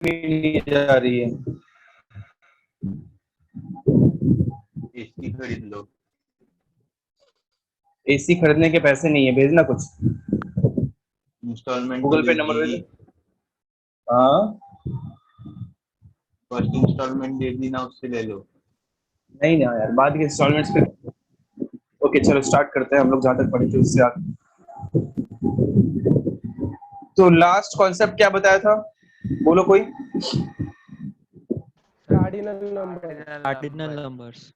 नहीं जा रही है। एसी खरीद लो। एसी खरीदने के पैसे नहीं है, भेजना कुछ। इंस्टॉलमेंट गूगल पे नंबर मिलेगी। भेज। हाँ फर्स्ट इंस्टॉलमेंट दे दी ना, उससे ले लो। नहीं ना यार, बाद के इंस्टॉलमेंट्स पे। ओके चलो स्टार्ट करते हैं, हम लोग जहाँ तक पढ़े थे उससे आगे। तो लास्ट कॉन्सेप्ट क्या बताया था, बोलो कोई। Cardinal numbers.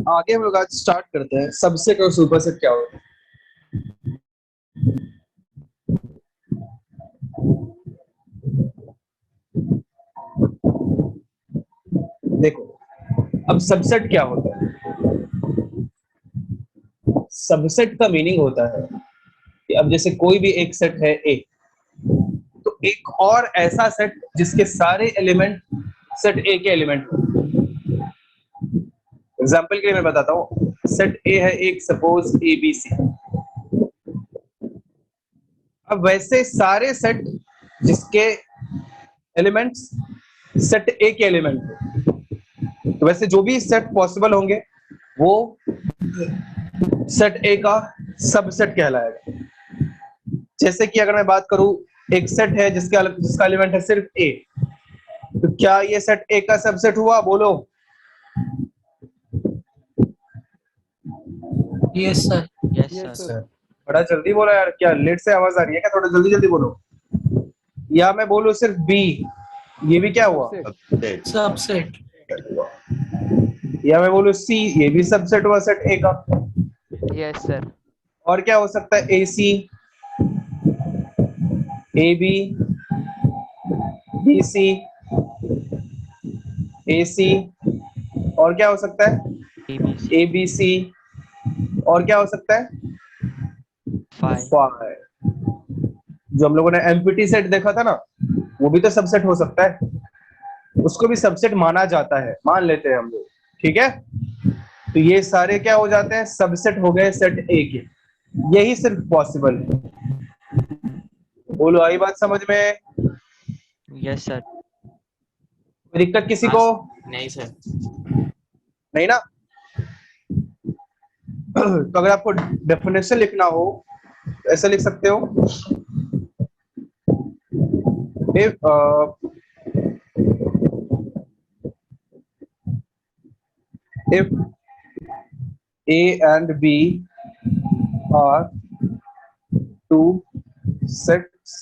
आगे हम लोग आज स्टार्ट करते हैं, सबसेट और सुपरसेट क्या होता है। देखो, अब सबसेट क्या होता है। सबसेट का मीनिंग होता है कि अब जैसे कोई भी एक सेट है ए, तो एक और ऐसा सेट जिसके सारे एलिमेंट सेट ए के एलिमेंट हो। एग्जाम्पल के लिए मैं बताता हूँ, सेट ए है एक, सपोज ए बी सी। अब वैसे सारे सेट जिसके एलिमेंट्स सेट ए के एलिमेंट हो, तो वैसे जो भी सेट पॉसिबल होंगे वो सेट ए का सबसेट कहलाएगा। जैसे कि अगर मैं बात करूं, एक सेट है जिसका एलिमेंट है सिर्फ ए, तो क्या ये सेट ए का सबसेट हुआ, बोलो। Yes sir. Yes sir. बड़ा जल्दी बोला यार, क्या लेट से आवाज आ रही है क्या, थोड़ा जल्दी जल्दी बोलो। या मैं बोलूं सिर्फ बी, ये भी क्या हुआ, सबसेट। सबसेट। या मैं बोलूं सी, ये भी सबसेट हुआ सेट ए का। Yes sir. और क्या हो सकता है, ए सी, ए बी, बी सी, ए सी, और क्या हो सकता है, ABC ए बी सी, और क्या हो सकता है, 5। 5। जो हम लोगों ने एम्प्टी सेट देखा था ना, वो भी तो सबसेट हो सकता है, उसको भी सबसेट माना जाता है, मान लेते हैं हम लोग, ठीक है। तो ये सारे क्या हो जाते हैं, सबसेट हो गए सेट ए के। यही सिर्फ पॉसिबल है। बोलो, आई बात समझ में। Yes sir. कोई दिक्कत किसी को, नहीं सर। नहीं ना। तो अगर आपको डेफिनेशन लिखना हो तो ऐसा लिख सकते हो, if if A and B are two sets,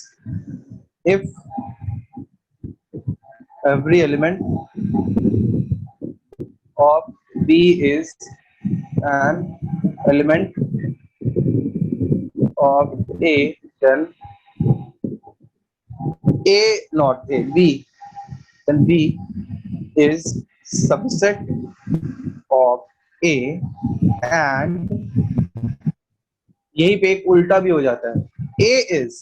if every element of B is an element of A, then A not A, B, then B is subset of A, and यहीं पे एक उल्टा भी हो जाता है, A is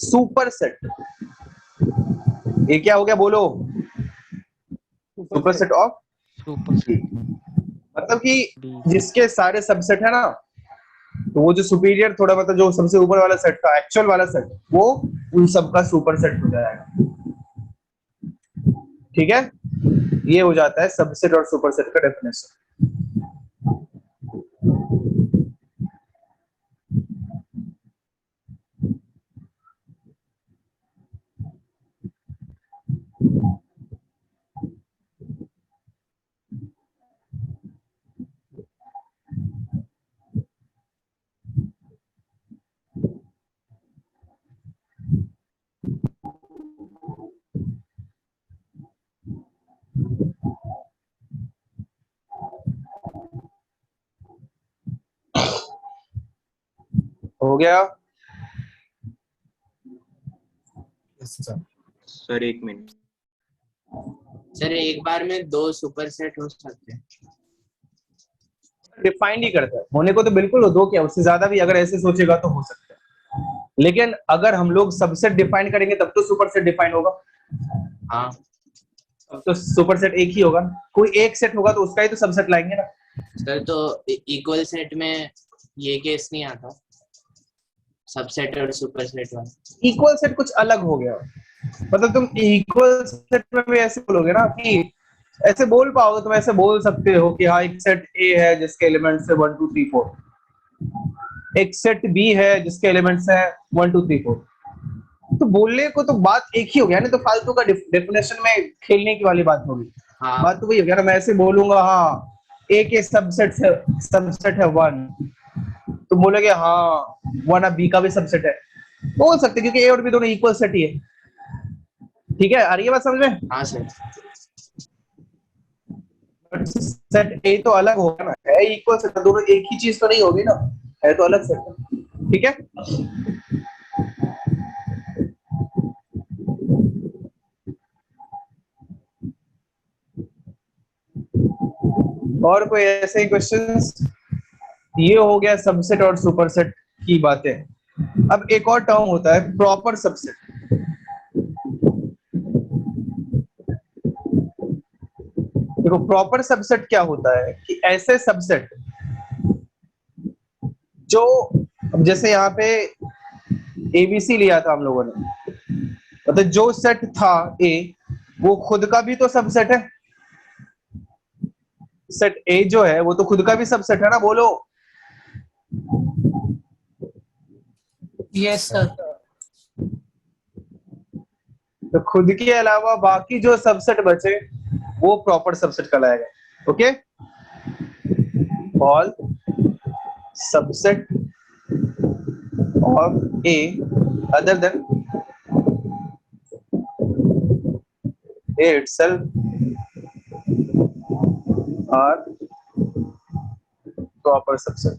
सुपरसेट। ये क्या हो गया, बोलो, सुपरसेट ऑफ, सुपरसेट मतलब कि बी। जिसके सारे सबसेट है ना, तो वो जो सुपीरियर थोड़ा मतलब जो सबसे ऊपर वाला सेट था, एक्चुअल वाला सेट, वो उन सबका सुपरसेट हो जाएगा, ठीक है। ये हो जाता है सबसेट और सुपरसेट का डेफिनेशन। हो गया। सर एक मिनट। सर एक बार में 2 सुपर सेट हो सकते हैं। डिफाइंड ही करता है, होने को तो बिल्कुल हो, दो क्या उससे ज्यादा भी अगर ऐसे सोचेगा तो हो सकता है। लेकिन अगर हम लोग सबसेट डिफाइन करेंगे तब तो सुपरसेट डिफाइन होगा, हाँ तब तो सुपरसेट एक ही होगा। कोई एक सेट होगा तो उसका ही तो सबसेट लाएंगे ना। सर, तो इक्वल सेट में ये केस नहीं आता, सबसेट और सुपरसेट वाला। इक्वल सेट कुछ अलग हो गया, मतलब तुम इक्वल सेट में भी ऐसे बोलोगे ना कि ऐसे बोल पाओगे, तुम ऐसे बोल सकते हो कि हाँ एक सेट ए है जिसके एलिमेंट्स है 1 2 3 4, एक सेट बी है जिसके एलिमेंट्स है 1 2 3 4। तो बोलने को तो बात एक ही हो गया ना, तो फालतू का डेफिनेशन में खेलने की वाली बात होगी। हाँ बात तो वही हो गया ना, मैं ऐसे बोलूंगा हाँ ए के सबसेट है 1, तुम बोलोगे हाँ 1 अब बी का भी सबसेट है, बोल सकते क्योंकि ए और बी दोनों इक्वल सेट ही है। ठीक है, आ रही है बात समझ में? हाँ सर। सेट ए तो अलग होगा ना, है इक्वल सेट, दोनों एक ही चीज तो नहीं होगी ना, है तो अलग सेट। ठीक है, और कोई ऐसे ही क्वेश्चंस? ये हो गया सबसेट और सुपरसेट की बातें। अब एक और टर्म होता है प्रॉपर सबसेट। देखो प्रॉपर सबसेट क्या होता है कि ऐसे सबसेट जो, अब जैसे यहाँ पे एबीसी लिया था हम लोगों ने, मतलब जो सेट था ए वो खुद का भी तो सबसेट है, सेट ए जो है वो तो खुद का भी सबसेट है ना, बोलो। Yes sir. तो खुद के अलावा बाकी जो सबसेट बचे वो प्रॉपर सबसेट कहलाएगा। Okay, all subset of A other than A itself are proper subset.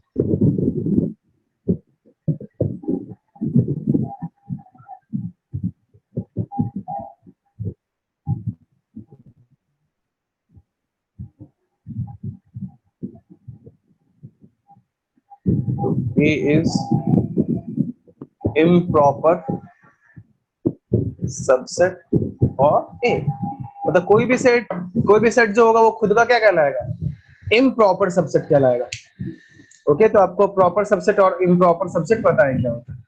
A is improper subset of A, मतलब कोई भी सेट जो होगा वो खुद का क्या कहलाएगा, इम्प्रॉपर सबसेट कहलाएगा। ओके, तो आपको प्रॉपर सबसेट और इम्प्रॉपर सबसेट पता है क्या होता है?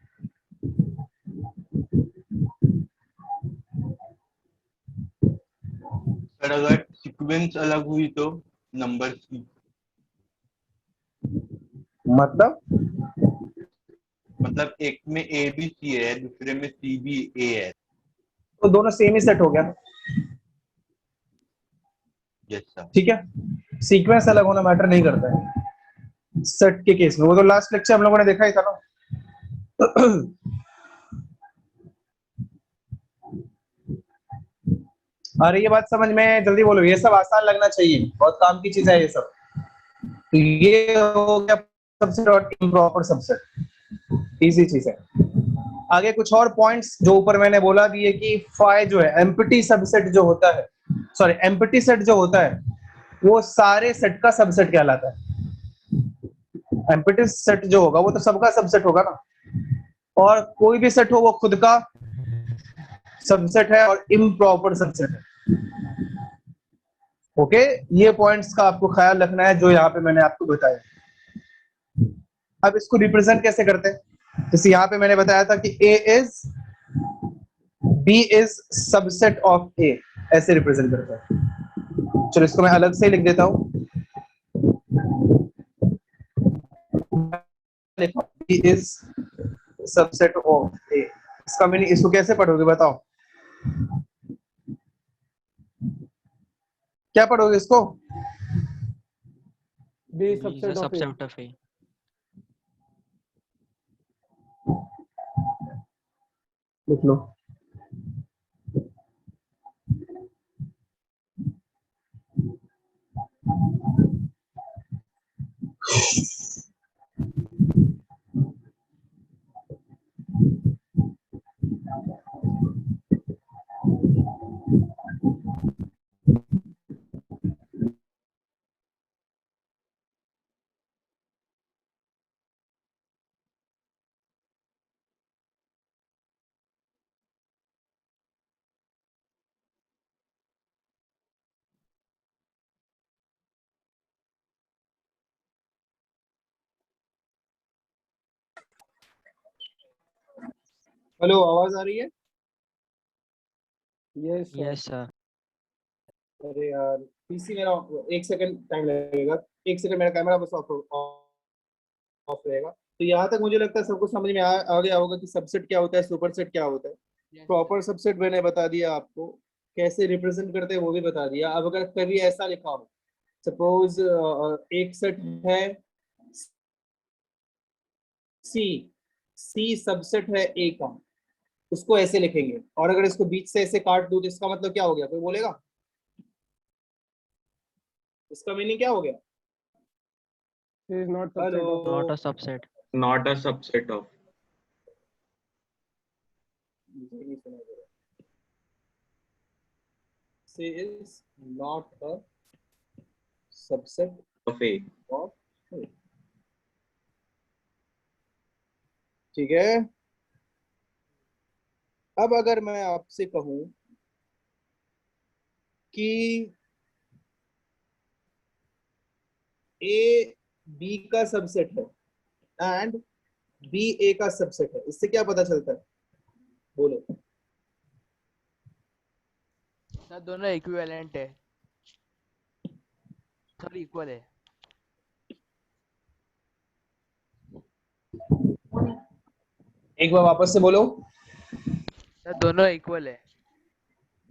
सर अगर सीक्वेंस अलग हुई तो नंबर की, मतलब एक में ए बी सी है, दूसरे में सी बी ए है। तो दोनों सेम ही सेट हो गया। Yes sir. ठीक है, सीक्वेंस अलग होना मैटर नहीं करता है सेट के केस में, वो तो लास्ट लेक्चर हम लोगों ने देखा ही था ना। अरे ये बात समझ में, जल्दी बोलो, ये सब आसान लगना चाहिए, बहुत काम की चीज है ये सब। तो ये हो गया सबसेट और इम्प्रॉपर सबसेट, इजी चीज है। आगे कुछ और पॉइंट्स जो ऊपर मैंने बोला दिए कि फाई जो है एम्प्टी सबसेट जो होता है, सॉरी एम्प्टी सेट जो होता है वो सारे सेट का सबसेट कहलाता है। एम्प्टी सेट जो होगा वो तो सबका सबसेट होगा ना, और कोई भी सेट हो वो खुद का सबसेट है और इम्प्रॉपर सबसेट है। ओके, ये पॉइंट्स का आपको ख्याल रखना है जो यहाँ पे मैंने आपको बताया। अब इसको रिप्रेजेंट कैसे करते हैं, जैसे यहाँ पे मैंने बताया था कि A is B is subset of A, ऐसे रिप्रेजेंट करते हैं। चलो इसको मैं अलग से लिख देता हूं, B is subset of A. इसका मीनिंग, इसको कैसे पढ़ोगे बताओ, क्या पढ़ोगे इसको? B B is subset a of A, subset of A. लिख लो। हेलो, आवाज आ रही है? Yes Yes, sir. अरे यार, पीसी मेरा, एक सेकंड टाइम लगेगा। एक सेकंड, मेरा कैमरा बस ऑफ ऑफ रहेगा। तो यहाँ तक मुझे लगता है सबको समझ में आ गया होगा कि सबसेट क्या होता है, सुपरसेट क्या होता है। प्रॉपर सबसेट मैंने बता दिया आपको, कैसे रिप्रेजेंट करते हैं वो भी बता दिया। अब अगर कभी ऐसा लिखा हो, सपोज एक सेट है सी, सी सबसेट है ए का, उसको ऐसे लिखेंगे। और अगर इसको बीच से ऐसे काट दूं तो इसका मतलब क्या हो गया, कोई बोलेगा? इसका मीनिंग क्या हो गया? is not hello, subset of Not a subset. Not a subset of मुझे नहीं सुना दे रहा। C is not a subset of A. of A। ठीक है। अब अगर मैं आपसे कहूं कि ए बी का सबसेट है एंड बी ए का सबसेट है, इससे क्या पता चलता है? बोलो। सर दोनों इक्विवेलेंट है, सर इक्वल है। एक बार वापस से बोलो। सर दोनों इक्वल है।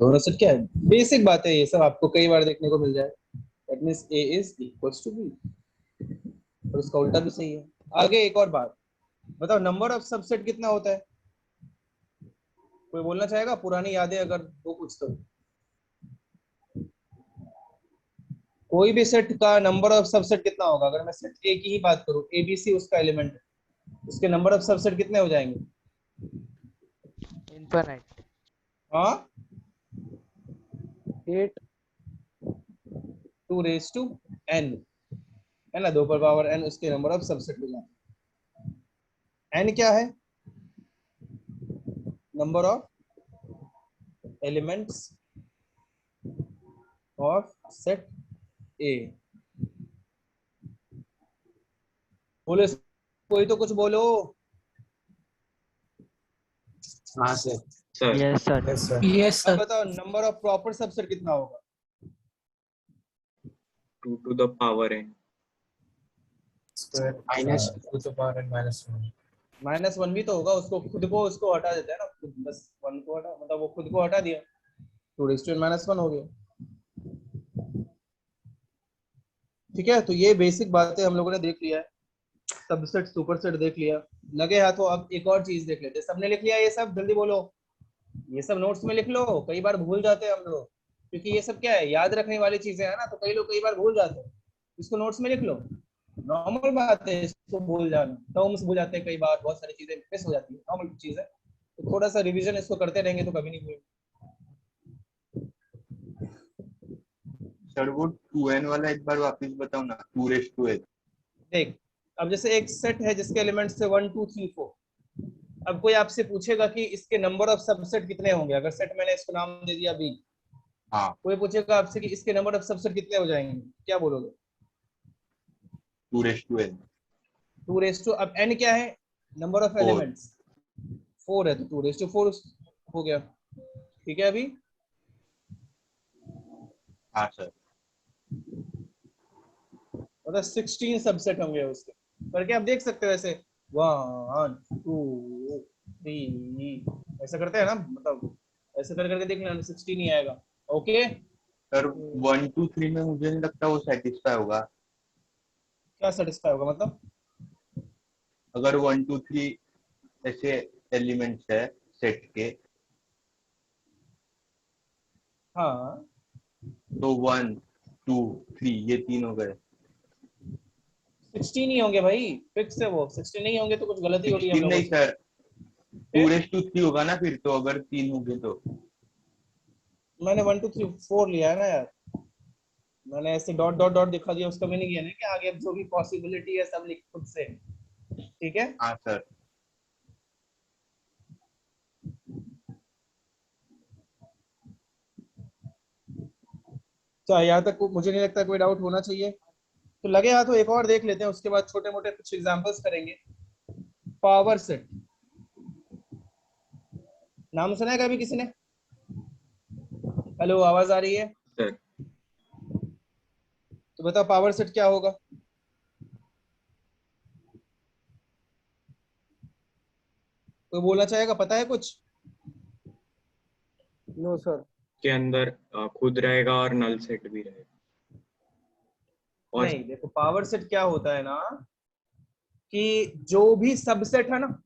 दोनों सेट क्या है? बेसिक बात है, ये सब आपको कई बार देखने को मिल जाए। That means A is equals to B, और उसका उल्टा भी सही है। आगे एक और बात बताओ, नंबर ऑफ सबसेट कितना होता है? कोई बोलना चाहेगा? पुरानी यादें अगर वो कुछ तो, कोई भी सेट का नंबर ऑफ सबसेट कितना होगा? अगर मैं सेट ए की ही बात करूं, ए बी सी उसका एलिमेंट है, उसके नंबर ऑफ सबसेट कितने हो जाएंगे? इनफाइनाइट। हाँ, 8 2 रेज टू n, है ना, 2 पर पावर n उसके नंबर ऑफ सबसेट हो जाएंगे। n क्या है? Number of elements of set ए। बोलो, कोई तो कुछ बोलो। हाँ sir. Sir Yes, sir. Yes sir. Yes, अब sir. बताओ, नंबर ऑफ प्रॉपर सबसेट कितना होगा? 2 to the power n। Minus -1 भी तो होगा, उसको खुद को उसको हटा देता है ना, खुद बस 1 को हटा, मतलब वो खुद को हटा दिया, 2 रेज़ टू -1 हो गया। ठीक है, तो ये बेसिक बातें हम लोगों ने देख लिया है। सबसेट सुपरसेट देख लिया। लगे हाथों अब एक और चीज देख लेते हैं। सबने लिख लिया ये सब? जल्दी बोलो। ये सब नोट्स में लिख लो, कई बार भूल जाते हैं हम लोग, क्योंकि ये सब क्या है, याद रखने वाली चीजें है ना, तो कई लोग कई बार भूल जाते हैं। इसको नोट्स में लिख लो, नॉर्मल बात है इसको भूल जाना। टर्म्स भूल जाते हैं कई बार, बहुत सारी चीजें मिस हो जाती है, नॉर्मल चीज है। तो थोड़ा सा रिवीजन इसको करते रहेंगे तो कभी नहीं भूलेंगे। सर वो 2n वाला एक बार वापस बताओ ना। 2 रेज टू n। देख, अब जैसे एक सेट है जिसके एलिमेंट्स है 1 2 3 4। अब कोई आपसे पूछेगा कि इसके नंबर ऑफ सबसेट कितने होंगे, अगर सेट मैंने इसको नाम दे दिया बी, हाँ, कोई पूछेगा आपसे कि इसके नंबर ऑफ सबसेट कितने हो जाएंगे, क्या बोलोगे? 2 raise to n। 2 raise to, अब n क्या है? Number of 4। एलिमेंट्स 4 है, तो 2 रेज टू 4 हो गया। ठीक है, अभी हाँ सर। मतलब 16 सबसेट होंगे उसके, करके आप देख सकते हो ऐसे 1 2 3, ऐसा करते हैं ना, मतलब ऐसे कर करके देख लेना, 16 ही आएगा। ओके, सर 1 2 3 में मुझे नहीं लगता वो सेटिस्फाई होगा। क्या सेटिस्फाई होगा मतलब? अगर 1 2 3 ऐसे एलिमेंट्स है सेट के, हाँ, तो 1 2 3 ये 3 हो गए। 16 ही होंगे भाई, फिक्स है वो। 16 नहीं होंगे तो कुछ गलती हो रही है हम 16 लोगों नहीं से। सर, 2 रेज टू 3 होगा ना फिर तो, अगर 3 होंगे तो। मैंने 1 2 3 4 लिया है ना यार, मैंने ऐसे डॉट डॉट डॉट दिखा दिया, उसका मीनिंग ये नहीं कि आगे जो भी पॉसिबिलिटी है सब लिख खुद से। ठीक है, हाँ सर। तो यहाँ तक मुझे नहीं लगता कोई डाउट होना चाहिए। तो लगे हाथों एक और देख लेते हैं, उसके बाद छोटे मोटे कुछ एग्जांपल्स करेंगे। पावर सेट, नाम सुना है कभी किसी ने? हेलो, आवाज आ रही है? सर तो बताओ पावर सेट क्या होगा? कोई बोलना चाहेगा? पता है कुछ? No, sir. के अंदर खुद रहेगा और नल सेट भी रहेगा। और नहीं, देखो पावर सेट क्या होता है ना, कि जो भी सबसेट है ना,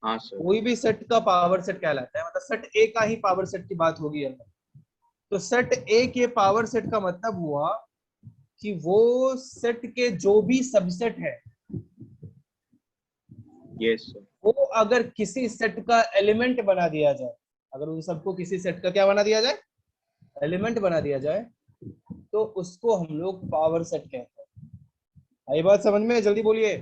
हाँ सर। कोई भी सेट का पावर सेट कहलाता है। मतलब सेट ए का ही पावर सेट की बात होगी अंदर। तो सेट ए के पावर सेट का मतलब हुआ कि वो सेट के जो भी सबसेट है, यस सर। वो अगर किसी सेट का एलिमेंट बना दिया जाए, अगर उन सबको किसी सेट का क्या बना दिया जाए? एलिमेंट बना दिया जाए, तो उसको हम लोग पावर सेट कहते हैं। आई बात समझ में? जल्दी बोलिए।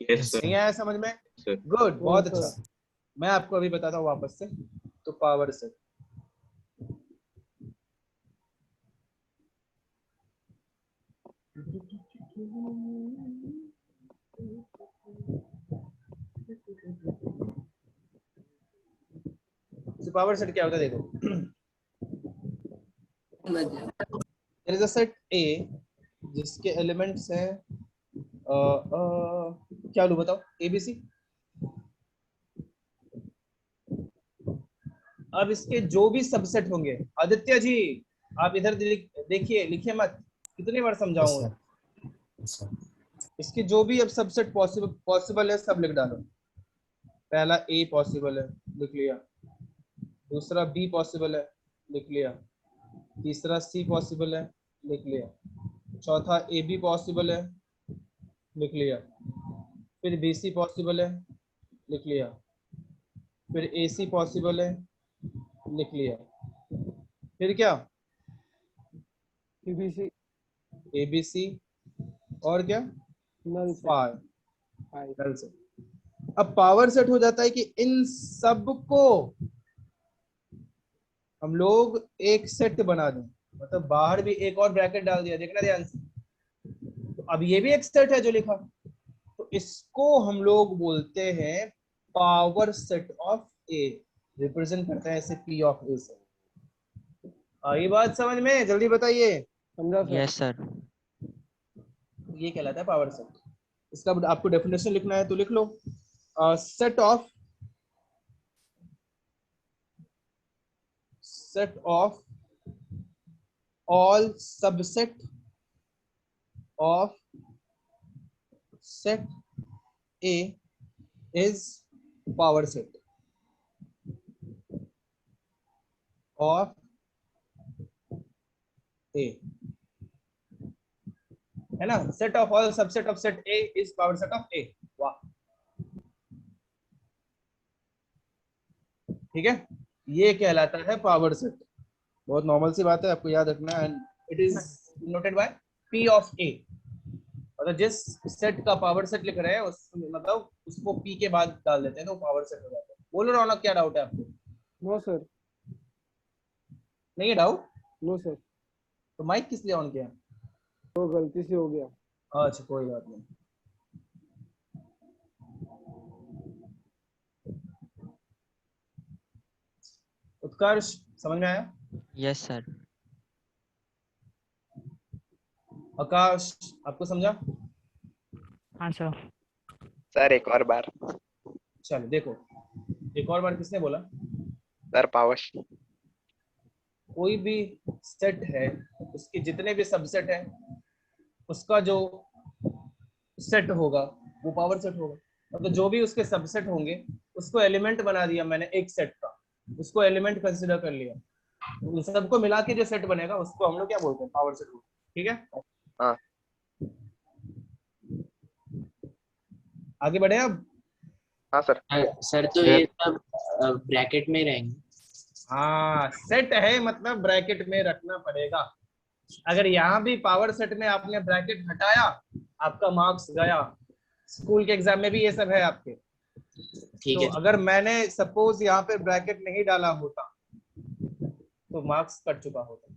Yes sir. नहीं आया समझ में? सर गुड, बहुत Yes, sir. अच्छा। मैं आपको अभी बताता हूँ वापस से। तो पावर सेट, तो पावर सेट क्या होता है? देखो, there is a set A जिसके एलिमेंट्स हैं क्या लूं बताओ? ABC। अब इसके जो भी सबसेट होंगे, आदित्य जी आप इधर देखिए, लिखिए मत, कितनी बार समझाऊं? इसके जो भी अब सबसेट पॉसिबल है सब लिख डालो। पहला A पॉसिबल है, लिख लिया। दूसरा B पॉसिबल है, लिख लिया। तीसरा C पॉसिबल है, लिख लिया। चौथा AB पॉसिबल है, लिख लिया। फिर BC पॉसिबल है, लिख लिया। फिर AC पॉसिबल है, लिख लिया। फिर क्या? ABC. ABC और क्या? Null set. Power Five. Null set. अब पावर सेट हो जाता है कि इन सब को हम लोग एक सेट बना दें। मतलब बाहर भी एक और ब्रैकेट डाल दिया, देखना ध्यान से। तो अब ये भी एक सेट है जो लिखा, तो इसको हम लोग बोलते हैं power set of A. Represent करता है ऐसे P ऑफ ए से। ये बात समझ में? जल्दी बताइए। समझा सर? Yes, sir. ये कहलाता है पावर सेट। इसका आपको डेफिनेशन लिखना है तो लिख लो। Set of all subset of set A is power set of A, है ना? Set of all subset of set A is power set of A। वाह, ठीक है, ये कहलाता है पावर सेट। बहुत नॉर्मल सी बात है, आपको याद रखना है। And it is noted bye P of A। मतलब जिस सेट का पावर सेट लिख रहे हैं उस मतलब उसको P के बाद डाल देते हैं तो पावर सेट हो जाता है। बोलो रौनक, क्या डाउट है आपको? No, sir. नहीं है डाउट? No, sir. तो माइक किस लिए ऑन किया? तो गलती से हो गया। अच्छा, कोई बात नहीं। उत्कर्ष, समझ में आया? Yes, sir. आकाश, आपको समझा? हाँ सर। सर एक और बार। चलो देखो, एक और बार किसने बोला? Sir power. कोई भी सेट है, उसके जितने भी सबसेट है, उसका जो सेट होगा वो पावर सेट होगा। मतलब जो भी उसके सबसेट होंगे उसको एलिमेंट बना दिया मैंने एक सेट का, उसको एलिमेंट कंसिडर कर लिया, तो उन सबको मिला के जो सेट बनेगा उसको हम लोग क्या बोलते हैं? पावर सेट बोलते हैं। ठीक है, हाँ आगे बढ़े अब। हाँ सर। सर तो ये सब ब्रैकेट में रहेंगे। हाँ, सेट है मतलब ब्रैकेट में रखना पड़ेगा। अगर यहाँ भी पावर सेट में आपने ब्रैकेट हटाया, आपका मार्क्स गया। स्कूल के एग्जाम में भी ये सब है आपके। ठीक तो है। अगर मैंने सपोज यहाँ पे ब्रैकेट नहीं डाला होता तो मार्क्स कट चुका होता,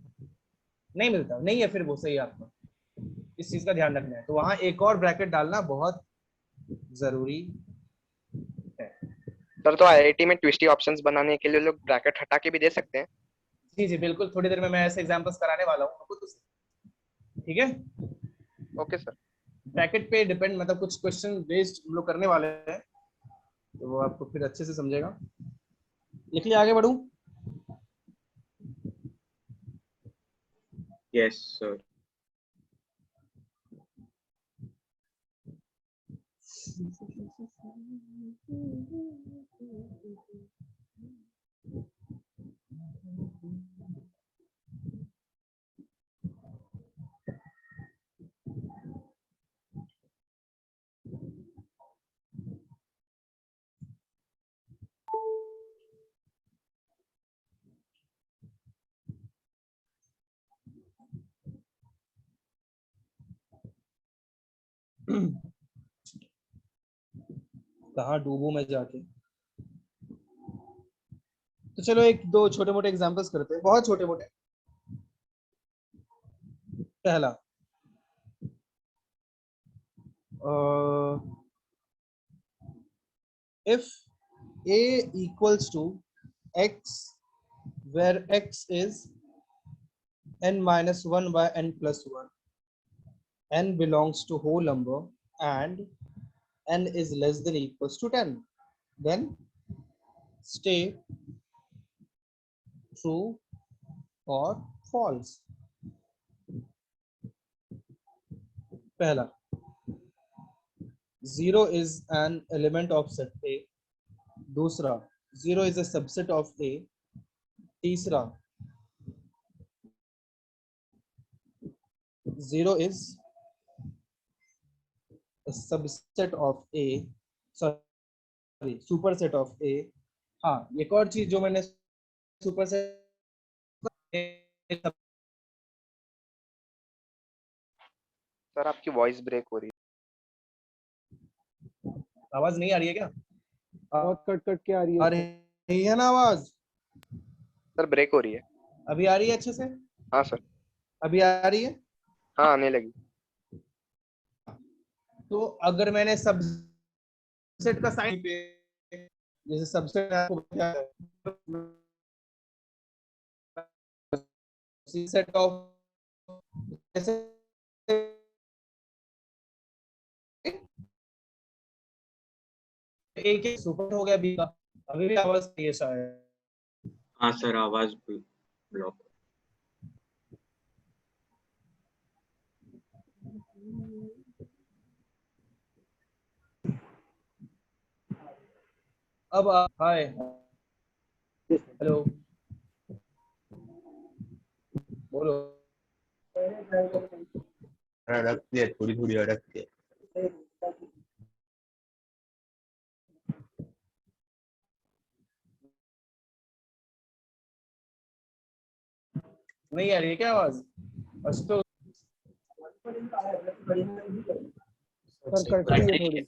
नहीं मिलता। नहीं है फिर वो सही आपका, इस चीज का ध्यान रखना है। तो वहां एक और ब्रैकेट डालना बहुत जरूरी सर तो आईआईटी में ट्विस्टी ऑप्शंस बनाने के लिए लोग ब्रैकेट हटा के भी दे सकते हैं। जी जी बिल्कुल, थोड़ी देर में मैं ऐसे एग्जांपल्स कराने वाला हूँ आपको, तो ठीक है। Okay sir. ब्रैकेट पे डिपेंड, मतलब कुछ क्वेश्चन बेस्ड हम लोग करने वाले हैं, तो वो आपको फिर अच्छे से समझेगा। लिख लिया, आगे बढ़ूं? Yes sir. कहाँ डूबूं मैं जाके। तो चलो एक दो छोटे मोटे एग्जांपल्स करते हैं, बहुत छोटे मोटे। पहला, if a equals to x where x is n minus 1 by n plus 1, n belongs to whole number and n is less than equals to 10, then state true or false. पहला, 0 is an element of set A. दूसरा, 0 is a subset of A. तीसरा, 0 is a subset of A, sorry, superset of A. हाँ, एक और चीज जो मैंने superset, sir आपकी वॉइस ब्रेक हो रही आवाज नहीं आ रही है क्या? बहुत कट कट के आ रही है आ सर। रही है ना आवाज? है। सर ब्रेक हो रही है। अभी आ रही है अच्छे से? हाँ सर। अभी आ रही है? हाँ आने लगी। तो अगर मैंने सबसेट का साइन पे, जैसे सबसेट आपको सेट ऑफ, जैसे एक एक सुपर हो गया बी का, अभी भी आवाज नहीं है शायद। हाँ सर, आवाज ब्लॉक। अब हाय, हेलो, बोलो। अड़कती है, थोड़ी थोड़ी अड़कती है। नहीं आ रही है क्या आवाज? अच्छा तो सर कट रही है थोड़ी।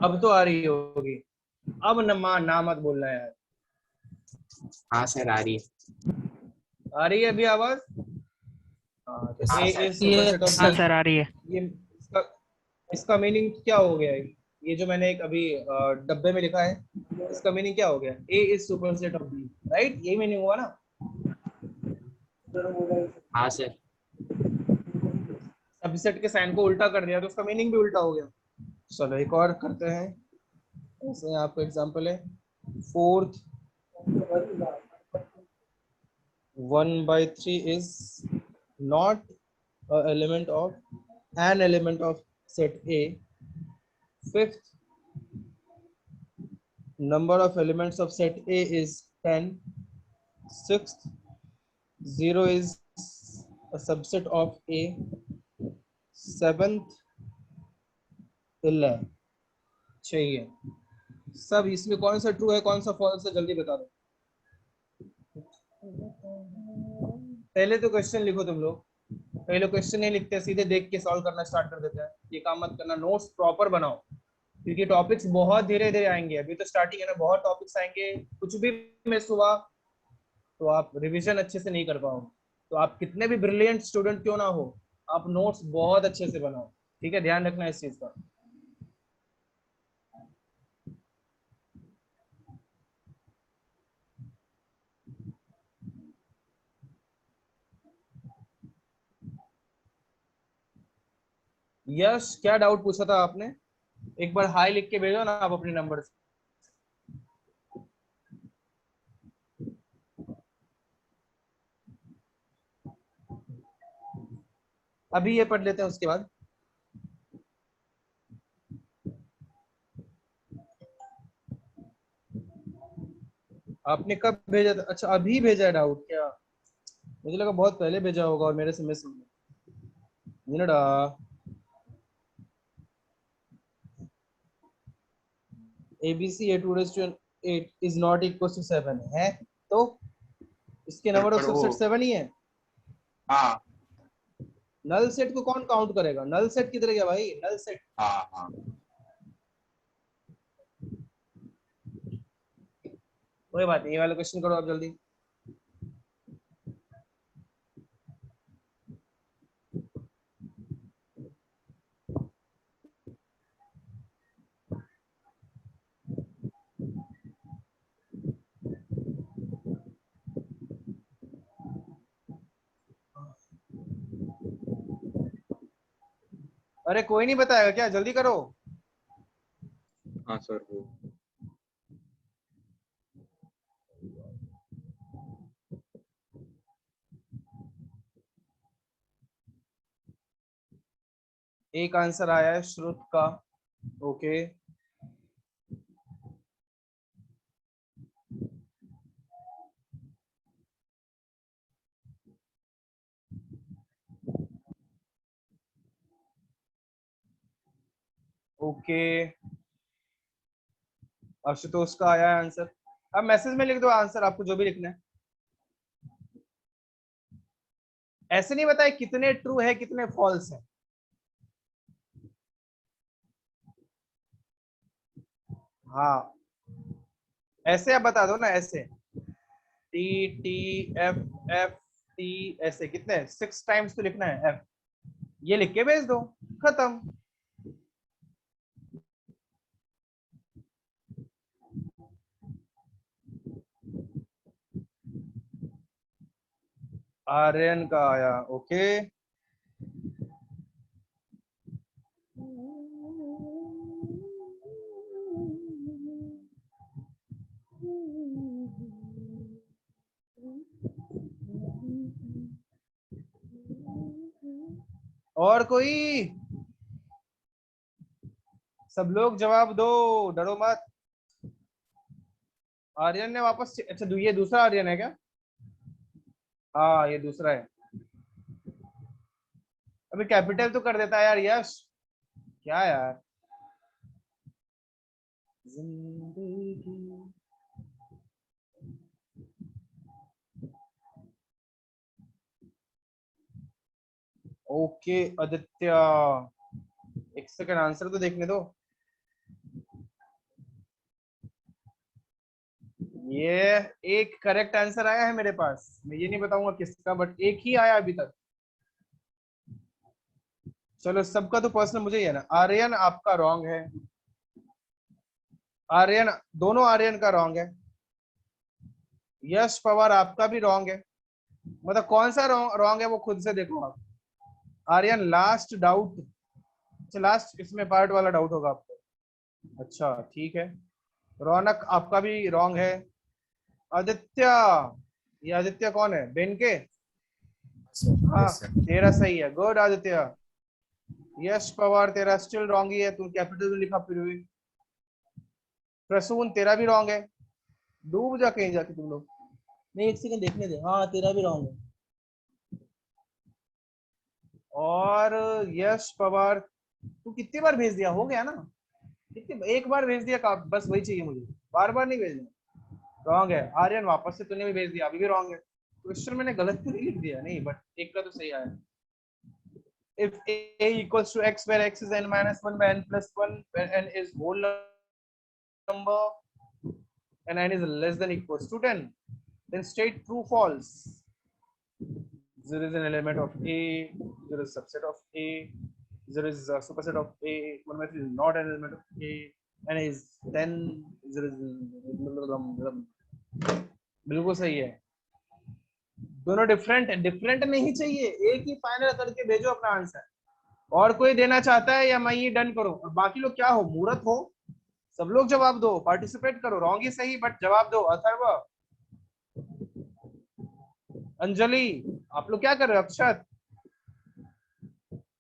अब तो आ रही होगी। अब ना मत बोलना यार। हाँ सर आ रही है। आ रही है अभी आवाज? हाँ, तो हाँ, A sir. is superset of हाँ C. सर आ रही है। ये इसका मीनिंग क्या हो गया है? ये जो मैंने एक अभी डब्बे में लिखा है, इसका मीनिंग क्या हो गया? A is superset of B, right? ये मीनिंग हुआ ना? हाँ सर। सबसेट के साइन को उल्टा कर दिया तो उसका मीनिंग भी उल्टा हो गया। चलो एक और करते हैं। ऐसे यहाँ पे एग्जांपल है, fourth 1/3 is not an element of set A. Fifth, number of elements of set A is 10. Sixth, 0 is a subset of A. Seventh, 11 चाहिए। सब इसमें कौन सा ट्रू है कौन सा फॉल्स है जल्दी बता दो। पहले तो क्वेश्चन लिखो तुम लोग। पहले क्वेश्चन नहीं लिखते, सीधे देख के सॉल्व करना स्टार्ट कर देते हैं। ये काम मत करना, नोट्स प्रॉपर बनाओ, क्योंकि टॉपिक्स बहुत धीरे धीरे आएंगे। अभी तो स्टार्टिंग है ना, बहुत टॉपिक्स आएंगे। कुछ भी मिस हुआ तो आप रिवीजन अच्छे से नहीं कर पाओगे। तो आप कितने भी ब्रिलियंट स्टूडेंट क्यों ना हो, आप नोट्स बहुत अच्छे से बनाओ, ठीक है? ध्यान रखना इस चीज का। यश क्या डाउट पूछा था आपने? एक बार हाई लिख के भेजो ना आप अपने नंबर से। अभी ये पढ़ लेते हैं उसके बाद। आपने कब भेजा था? अच्छा अभी भेजा है डाउट क्या? मुझे लगा बहुत पहले भेजा होगा और मेरे से मिस हो गया। ABC A2 is not equal to 7 है, तो इसके नंबर ऑफ पर वो सबसेट 7 ही है। हाँ नल सेट को कौन काउंट करेगा? नल सेट किधर गया भाई? नल सेट हाँ हाँ कोई बात नहीं, ये वाला क्वेश्चन करो आप जल्दी। अरे कोई नहीं बताएगा क्या? जल्दी करो। हाँ सर वो एक आंसर आया है श्रुत का। ओके ओके, आशुतोष का आया है आंसर। अब मैसेज में लिख दो आंसर, आपको जो भी लिखना है। ऐसे नहीं बताए कितने ट्रू है कितने फॉल्स है। हाँ ऐसे आप बता दो ना, ऐसे T ऐसे कितने 6 टाइम्स तो लिखना है F, ये लिख के भेज दो, खत्म। आर्यन का आया। ओके और कोई? सब लोग जवाब दो, डरो मत। आर्यन ने वापस, अच्छा ये दूसरा आर्यन है क्या? हाँ ये दूसरा है। अभी कैपिटल तो कर देता है यार यश, क्या यार। जिंदगी ओके आदित्य, एक सेकंड आंसर तो देखने दो। ये एक करेक्ट आंसर आया है मेरे पास, मैं ये नहीं बताऊंगा किसका, बट एक ही आया अभी तक। चलो सबका तो पर्सनल मुझे ही है ना। आर्यन आपका रॉन्ग है, आर्यन, दोनों आर्यन का रॉन्ग है। यश पवार आपका भी रॉन्ग है, मतलब कौन सा रॉन्ग है वो खुद से देखो आप। आर्यन लास्ट डाउट, अच्छा लास्ट इसमें पार्ट वाला डाउट होगा आपको। अच्छा ठीक है। रौनक आपका भी रॉन्ग है। आदित्य, ये आदित्य कौन है? बेन के? हाँ तेरा सही है, गुड आदित्य। यश पवार तेरा स्टिल रॉन्ग ही है, तू कैपिटल में लिखा फिर भी। प्रसून तेरा भी रॉन्ग है, डूब जा कहीं जाके तुम लोग। नहीं एक सेकंड देखने दे, हाँ तेरा भी रॉन्ग है। और यश पवार तू कितनी बार भेज दिया? हो गया ना, कितनी एक बार भेज दिया का, बस वही चाहिए मुझे, बार बार नहीं भेजना। रॉन्ग है। आर्यन वापस से तूने भी भेज दिया, अभी भी रॉन्ग है। क्वेश्चन मैंने गलत तो नहीं लिख दिया? नहीं, बट एक का तो सही आया। If a equals to x where x is n minus 1 by n plus 1 where n is whole number and n is less than equals to 10, then state true false. There is an element of A, there is a subset of A, there is a superset of A, 1 by 3 is not an element of A, n is 10, there is बिल्कुल सही है। दोनों different नहीं चाहिए, एक ही final करके भेजो अपना आंसर। और कोई देना चाहता है या मैं ये डन करूं? और बाकी लोग क्या हो, मूर्त हो? सब लोग जवाब दो, पार्टिसिपेट करो, रॉन्ग ही सही बट जवाब दो। अथर्व, अंजलि, आप लोग क्या कर रहे हो? अक्षत,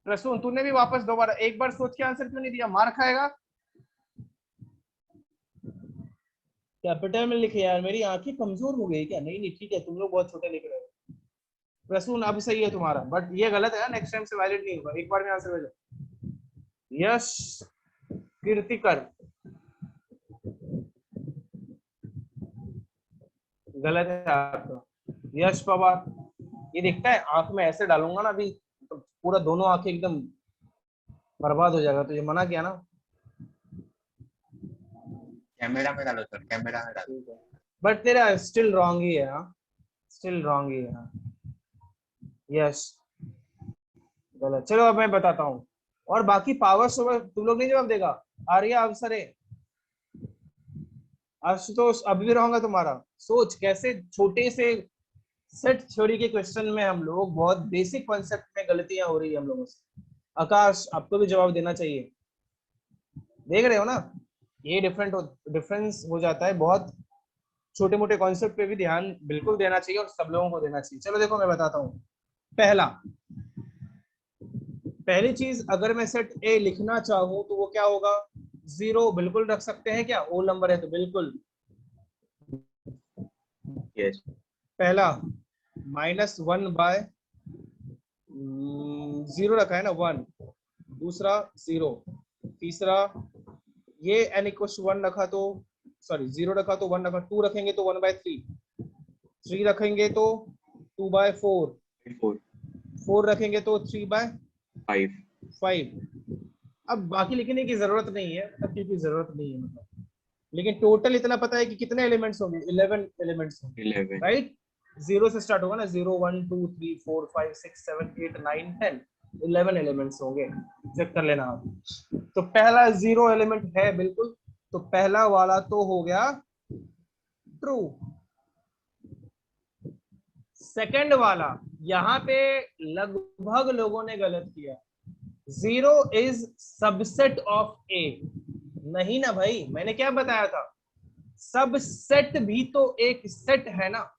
प्रसून, तूने भी वापस दोबारा एक बार सोच के आंसर क्यों नहीं दिया? मार खाएगा। कैपिटल में लिखे यार, मेरी आंखें कमजोर हो गई क्या? नहीं नहीं ठीक है, तुम लोग बहुत छोटे लिख रहे हो। प्रसून अब सही है तुम्हारा, बट ये गलत है, नेक्स्ट टाइम से वैलिड नहीं होगा। एक बार में आंसर भेजो। यश कीर्तिकर, गलत है आपका। यश पवार, ये दिखता है आंख में ऐसे डालूंगा ना अभी तो पूरा दोनों आंखें एकदम बर्बाद हो जाएगा, तो ये मना किया ना। कैमरा में डालो सर, कैमरा में डालो। बट तेरा स्टिल रॉन्ग ही है। हाँ स्टिल रॉन्ग ही है। हाँ यस गलत। चलो अब मैं बताता हूँ। और बाकी पावर सोवर तुम लोग नहीं जवाब देगा। आर्या, अवसरे, आशुतोष, अभी भी रहूंगा तुम्हारा। सोच कैसे छोटे से सेट थ्योरी के क्वेश्चन में हम लोग बहुत बेसिक कॉन्सेप्ट में गलतियां हो रही है हम लोगों से। आकाश, आपको भी जवाब देना चाहिए। देख रहे हो ना, ये डिफरेंस हो जाता है। बहुत छोटे मोटे कॉन्सेप्ट पे भी ध्यान बिल्कुल देना चाहिए और सब लोगों को देना चाहिए। चलो देखो मैं बताता हूँ। पहली चीज, अगर मैं सेट ए लिखना चाहूँ तो वो क्या होगा? 0 बिल्कुल रख सकते हैं क्या? ओ नंबर है तो बिल्कुल। यस पहला -1/0 रखा है ना, 1। दूसरा 0। तीसरा ये n = 1 रखा तो सॉरी 0 रखा तो 1 रखा। 2 रखेंगे तो 1/3। 3 रखेंगे तो 2/4। 4 4 रखेंगे तो 3/5। 5 अब बाकी लिखने की जरूरत नहीं है, मतलब क्योंकि जरूरत नहीं है मतलब, लेकिन टोटल इतना पता है कि कितने एलिमेंट्स होंगे? 11 एलिमेंट्स होंगे, 11 राइट? 0 से स्टार्ट होगा ना, 0 1 2 3 4 5 6 7 8 9 10 11 एलिमेंट्स होंगे। चेक कर लेना आप। तो पहला 0 एलिमेंट है बिल्कुल, तो पहला वाला तो हो गया ट्रू। सेकंड वाला, यहां पे लगभग लोगों ने गलत किया। 0 इज सबसेट ऑफ ए। नहीं ना भाई, मैंने क्या बताया था? सबसेट भी तो एक सेट है ना,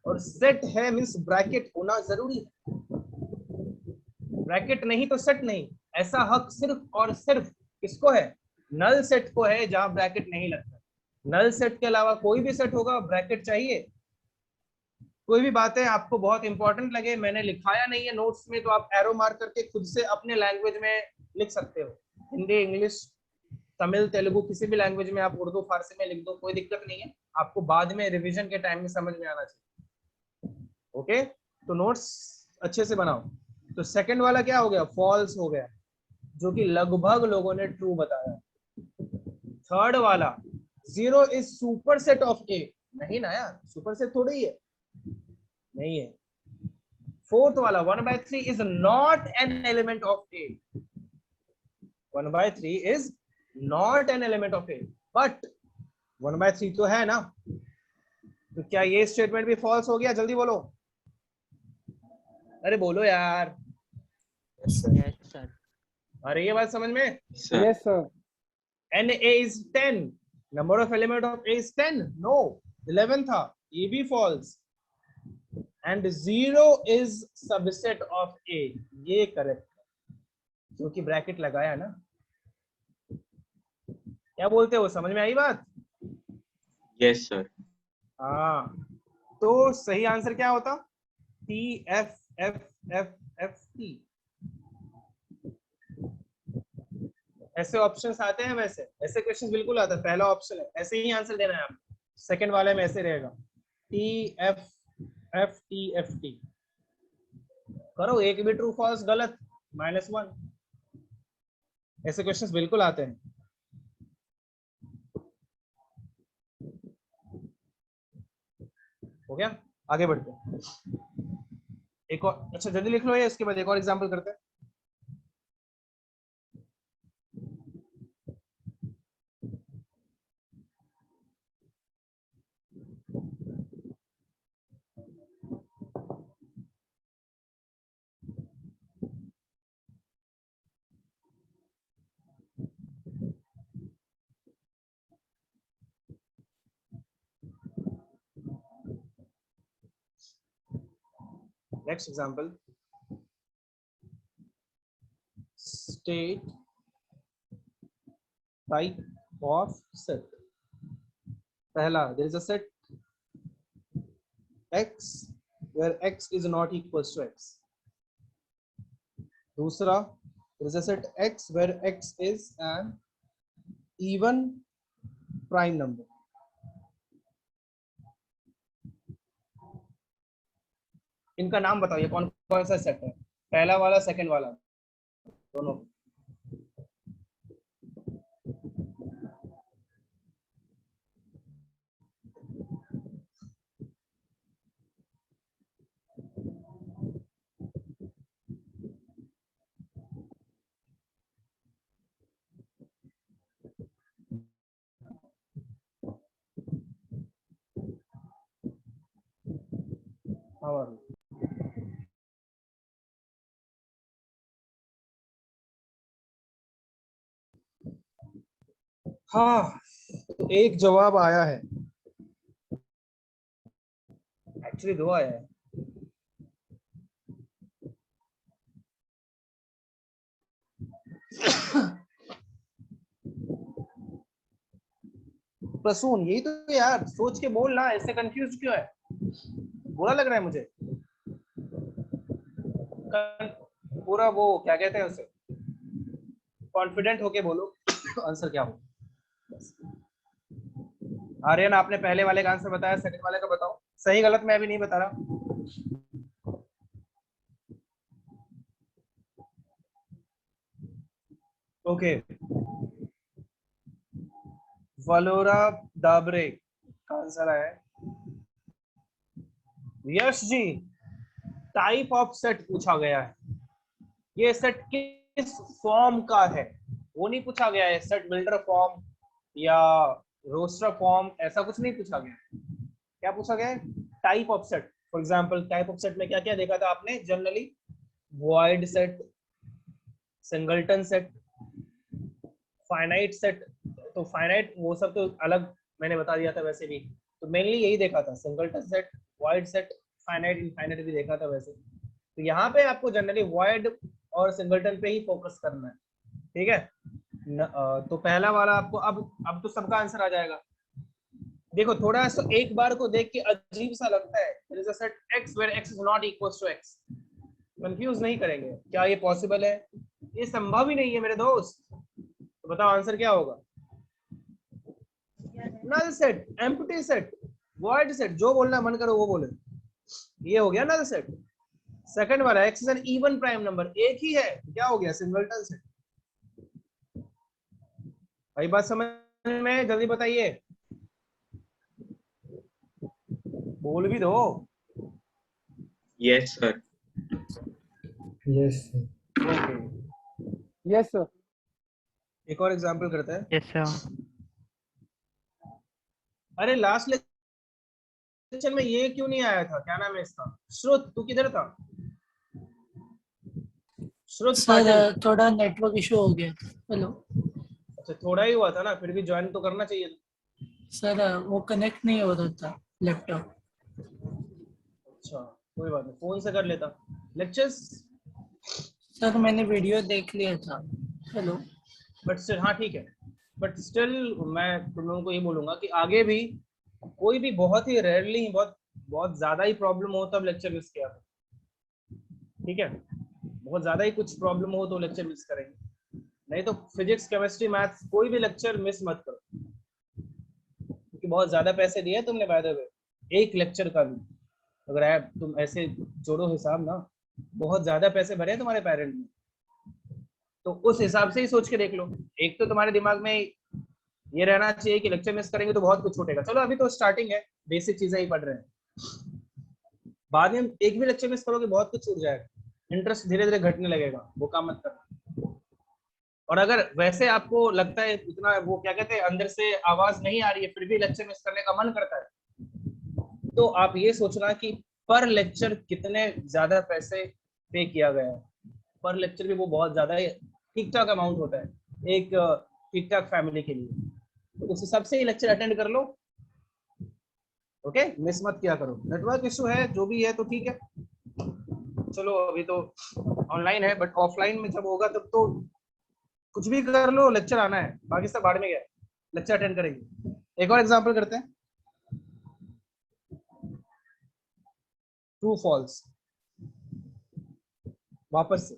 और सेट है मींस ब्रैकेट होना जरूरी है। ब्रैकेट नहीं तो सेट नहीं। ऐसा हक सिर्फ और सिर्फ किसको है? नल सेट को है, जहां ब्रैकेट नहीं लगता। नल सेट के अलावा कोई भी सेट होगा ब्रैकेट चाहिए। कोई भी बातें आपको बहुत इंपॉर्टेंट लगे, मैंने लिखाया नहीं है नोट्स में, तो आप एरो मार्क करके खुद से अपने लैंग्वेज में लिख सकते हो। हिंदी, इंग्लिश, तमिल, तेलुगु, किसी भी लैंग्वेज में आप उर्दू फारसी में लिख दो, कोई दिक्कत नहीं है। आपको बाद में रिवीजन के टाइम में समझ में आना चाहिए। ओके, तो नोट्स अच्छे से बनाओ। तो सेकंड वाला क्या हो गया? फॉल्स हो गया, जो कि लगभग लोगों ने ट्रू बताया। थर्ड वाला 0 इज सुपरसेट ऑफ ए। नहीं ना यार, सुपरसेट थोड़ी ही है, नहीं है। फोर्थ वाला 1/3 is not an element of A. 1/3 is not an element of A, but 1/3 तो है ना। तो क्या ये स्टेटमेंट भी फॉल्स हो गया? जल्दी बोलो, अरे बोलो यार। Yes, sir. अरे ये बात समझ में? Sir yes sir. Na is 10, number of element of A is 10, no 11 था, ये भी false। and 0 is subset of A, ये करेक्ट, क्योंकि ब्रैकेट लगाया ना। क्या बोलते हो, समझ में आई बात? यस सर हाँ, तो सही आंसर क्या होता? T F F F F T। ऐसे ऑप्शंस आते हैं, वैसे ऐसे क्वेश्चंस बिल्कुल आता है। पहला ऑप्शन है, ऐसे ही आंसर देना है आपको। सेकंड वाले में ऐसे रहेगा, T F F T F T। करो, एक भी ट्रू फॉल्स गलत, -1। ऐसे क्वेश्चंस बिल्कुल आते हैं। हो गया, आगे बढ़ते हैं। एक और, अच्छा जल्दी लिख लो ये, इसके बाद एक और एग्जांपल करते हैं। Next example, state type of set. पहला, there is a set x where x is not equals to x. दूसरा, there is a set x where x is an even prime number. इनका नाम बताओ, ये कौन कौन सा सेट है? पहला वाला, सेकंड वाला, दोनों। How are you? हाँ, तो एक जवाब आया है, एक्चुअली दो आया है। प्रसून, यही तो यार, सोच के बोल ना, ऐसे कंफ्यूज क्यों है? बुरा लग रहा है मुझे। पूरा वो क्या कहते हैं उसे, कॉन्फिडेंट होके बोलो आंसर क्या हो। आर्यन, आपने पहले वाले का आंसर बताया, सेकंड वाले का बताओ। सही गलत मैं अभी नहीं बता रहा। ओके, वलोरा दाबरे का आंसर है Yash ji. Type of set पूछा गया है, ये सेट किस फॉर्म का है वो नहीं पूछा गया है। सेट बिल्डर फॉर्म या रोस्टर फॉर्म, ऐसा कुछ नहीं पूछा गया। क्या पूछा गया है? Type of set. For example, type of set में क्या क्या देखा था आपने generally? Void set, singleton set, finite set. तो फाइनाइट वो सब तो अलग मैंने बता दिया था वैसे भी, तो मेनली यही देखा था, singleton set, void set, finite, infinite भी देखा था वैसे। तो यहाँ पे आपको जनरली वॉइड और सिंगलटन पे ही फोकस करना है, ठीक है। तो पहला वाला आपको अब तो सबका आंसर आ जाएगा। देखो, थोड़ा सा एक बार को देख के अजीब सा लगता है, there is a set x where x is not equals to x। Confuse नहीं करेंगे, क्या ये पॉसिबल है? ये संभव ही नहीं है मेरे दोस्त। तो बताओ आंसर क्या होगा? Null set, empty set, void set, जो बोलना मन करो वो बोले। ये हो गया नल सेट। सेकंड वाला, x is an even prime number, एक ही है, क्या हो गया? Singleton set. भाई बात समझ में? जल्दी बताइए, बोल भी दो। Yes sir. Yes sir. एक और एग्जांपल करते हैं। Yes sir. अरे लास्ट लेक्चर में ये क्यों नहीं आया था? क्या नाम है इसका? श्रुत, तू किधर था? श्रुत सर, थोड़ा नेटवर्क इशू हो गया। हेलो। अच्छा, थोड़ा ही हुआ था ना, फिर भी ज्वाइन तो करना चाहिए था। सर, वो कनेक्ट नहीं हो रहा था लैपटॉप। अच्छा, कोई बात नहीं, फोन से कर लेता लेक्चर्स। सर, मैंने वीडियो देख लिया था। हेलो। बट स्टिल, हाँ ठीक है, बट स्टिल मैं तुम लोगों को ये बोलूंगा कि आगे भी कोई भी बहुत ही रेयरली, बहुत ज्यादा ही प्रॉब्लम हो तब लेक्चर मिस किया, ठीक है। बहुत ज्यादा ही कुछ प्रॉब्लम हो तो लेक्चर मिस करेंगे, नहीं तो फिजिक्स, केमिस्ट्री, मैथ्स कोई भी लेक्चर मिस मत करो, क्योंकि बहुत ज्यादा पैसे दिए तुमने बाय द वे, एक लेक्चर का भी। अगर आप तुम ऐसे जोड़ो हिसाब ना, बहुत ज्यादा पैसे भरे तुम्हारे पेरेंट ने, तो उस हिसाब से ही सोच के देख लो। एक तो तुम्हारे दिमाग में ये रहना चाहिए कि लेक्चर मिस करेंगे तो बहुत कुछ छूटेगा। चलो अभी तो स्टार्टिंग है, बेसिक चीजें ही पढ़ रहे हैं, बाद में एक भी लेक्चर मिस करोगे बहुत कुछ छूट जाएगा, इंटरेस्ट धीरे धीरे घटने लगेगा, वो काम मत करना। और अगर वैसे आपको लगता है इतना वो क्या कहते हैं अंदर से आवाज नहीं आ रही है फिर भी लेक्चर मिस करने का मन करता है, तो आप ये सोचना कि पर लेक्चर कितने ज्यादा पैसे पे किया गया है। पर लेक्चर भी वो बहुत ज्यादा ठीक ठाक अमाउंट होता है एक ठीक ठाक फैमिली के लिए, तो उस हिसाब से ही लेक्चर अटेंड कर लो। ओके, मिस मत किया करो। नेटवर्क इशू है जो भी है तो ठीक है, चलो अभी तो ऑनलाइन है, बट ऑफलाइन में जब होगा तब तो कुछ भी कर लो, लेक्चर आना है, बाकी सब बाहर में गया, लेक्चर अटेंड करेंगे। एक और एग्जांपल करते हैं, ट्रू फॉल्स, वापस से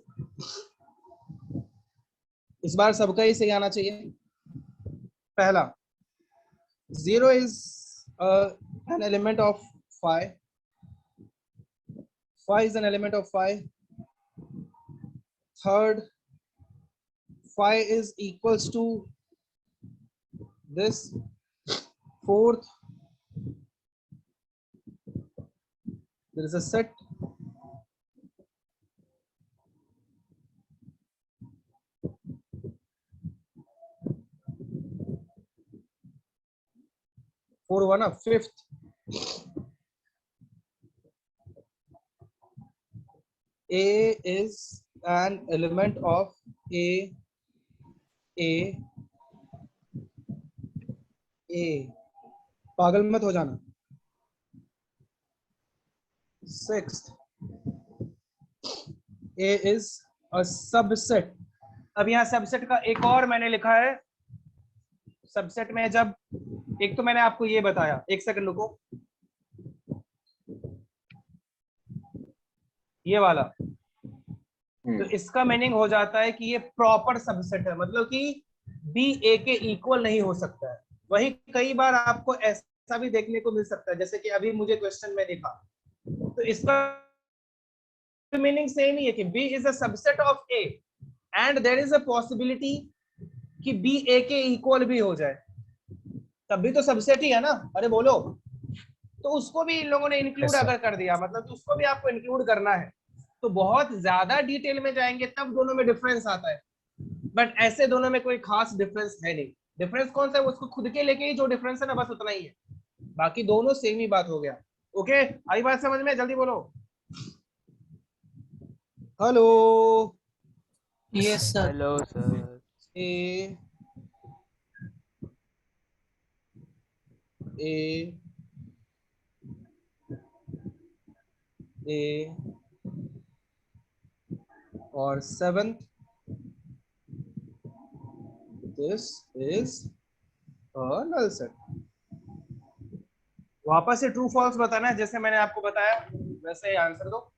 इस बार सबका ही सही आना चाहिए। पहला, 0 is an element of phi. Phi is an element of phi. Third, phi is equals to this. Fourth, there is a set. Four one up. Fifth, A is an element of A. पागल मत हो जाना। Sixth, A is a subset. अब यहाँ subset का एक और मैंने लिखा है, सबसेट में जब, एक तो मैंने आपको ये बताया, एक सेकंड रुको, ये वाला, तो इसका मीनिंग हो जाता है कि ये प्रॉपर सबसेट है, मतलब कि बी ए के इक्वल नहीं हो सकता है। वही कई बार आपको ऐसा भी देखने को मिल सकता है, जैसे कि अभी मुझे क्वेश्चन में दिखा, तो इसका मीनिंग सेम ही है कि B is a subset of A and there is a possibility कि बी ए के इक्वल भी हो जाए, तब भी तो सबसेट ही है ना, अरे बोलो। तो उसको भी इन लोगों ने इंक्लूड अगर कर दिया, मतलब उसको भी आपको इंक्लूड करना है, तो बहुत ज्यादा डिटेल में जाएंगे तब दोनों में डिफरेंस आता है, बट ऐसे दोनों में कोई खास डिफरेंस है नहीं। डिफरेंस कौन सा है, उसको खुद के लेके ही जो डिफरेंस है ना, बस उतना ही है, बाकी दोनों सेम ही बात हो गया। ओके, आई बात समझ में, जल्दी बोलो। Hello, yes sir. Hello sir. A और seventh, this is a null set. वापस से ट्रू फॉल्स बताना है, जैसे मैंने आपको बताया वैसे ही आंसर दो।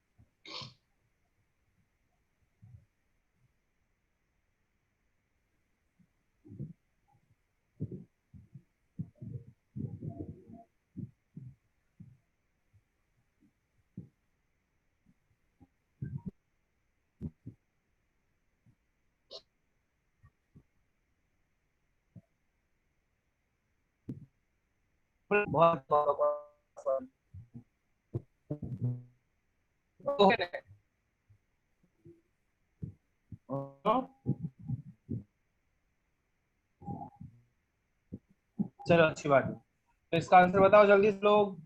बहुत चलो अच्छी बात है, तो इसका आंसर बताओ जल्दी से लोग।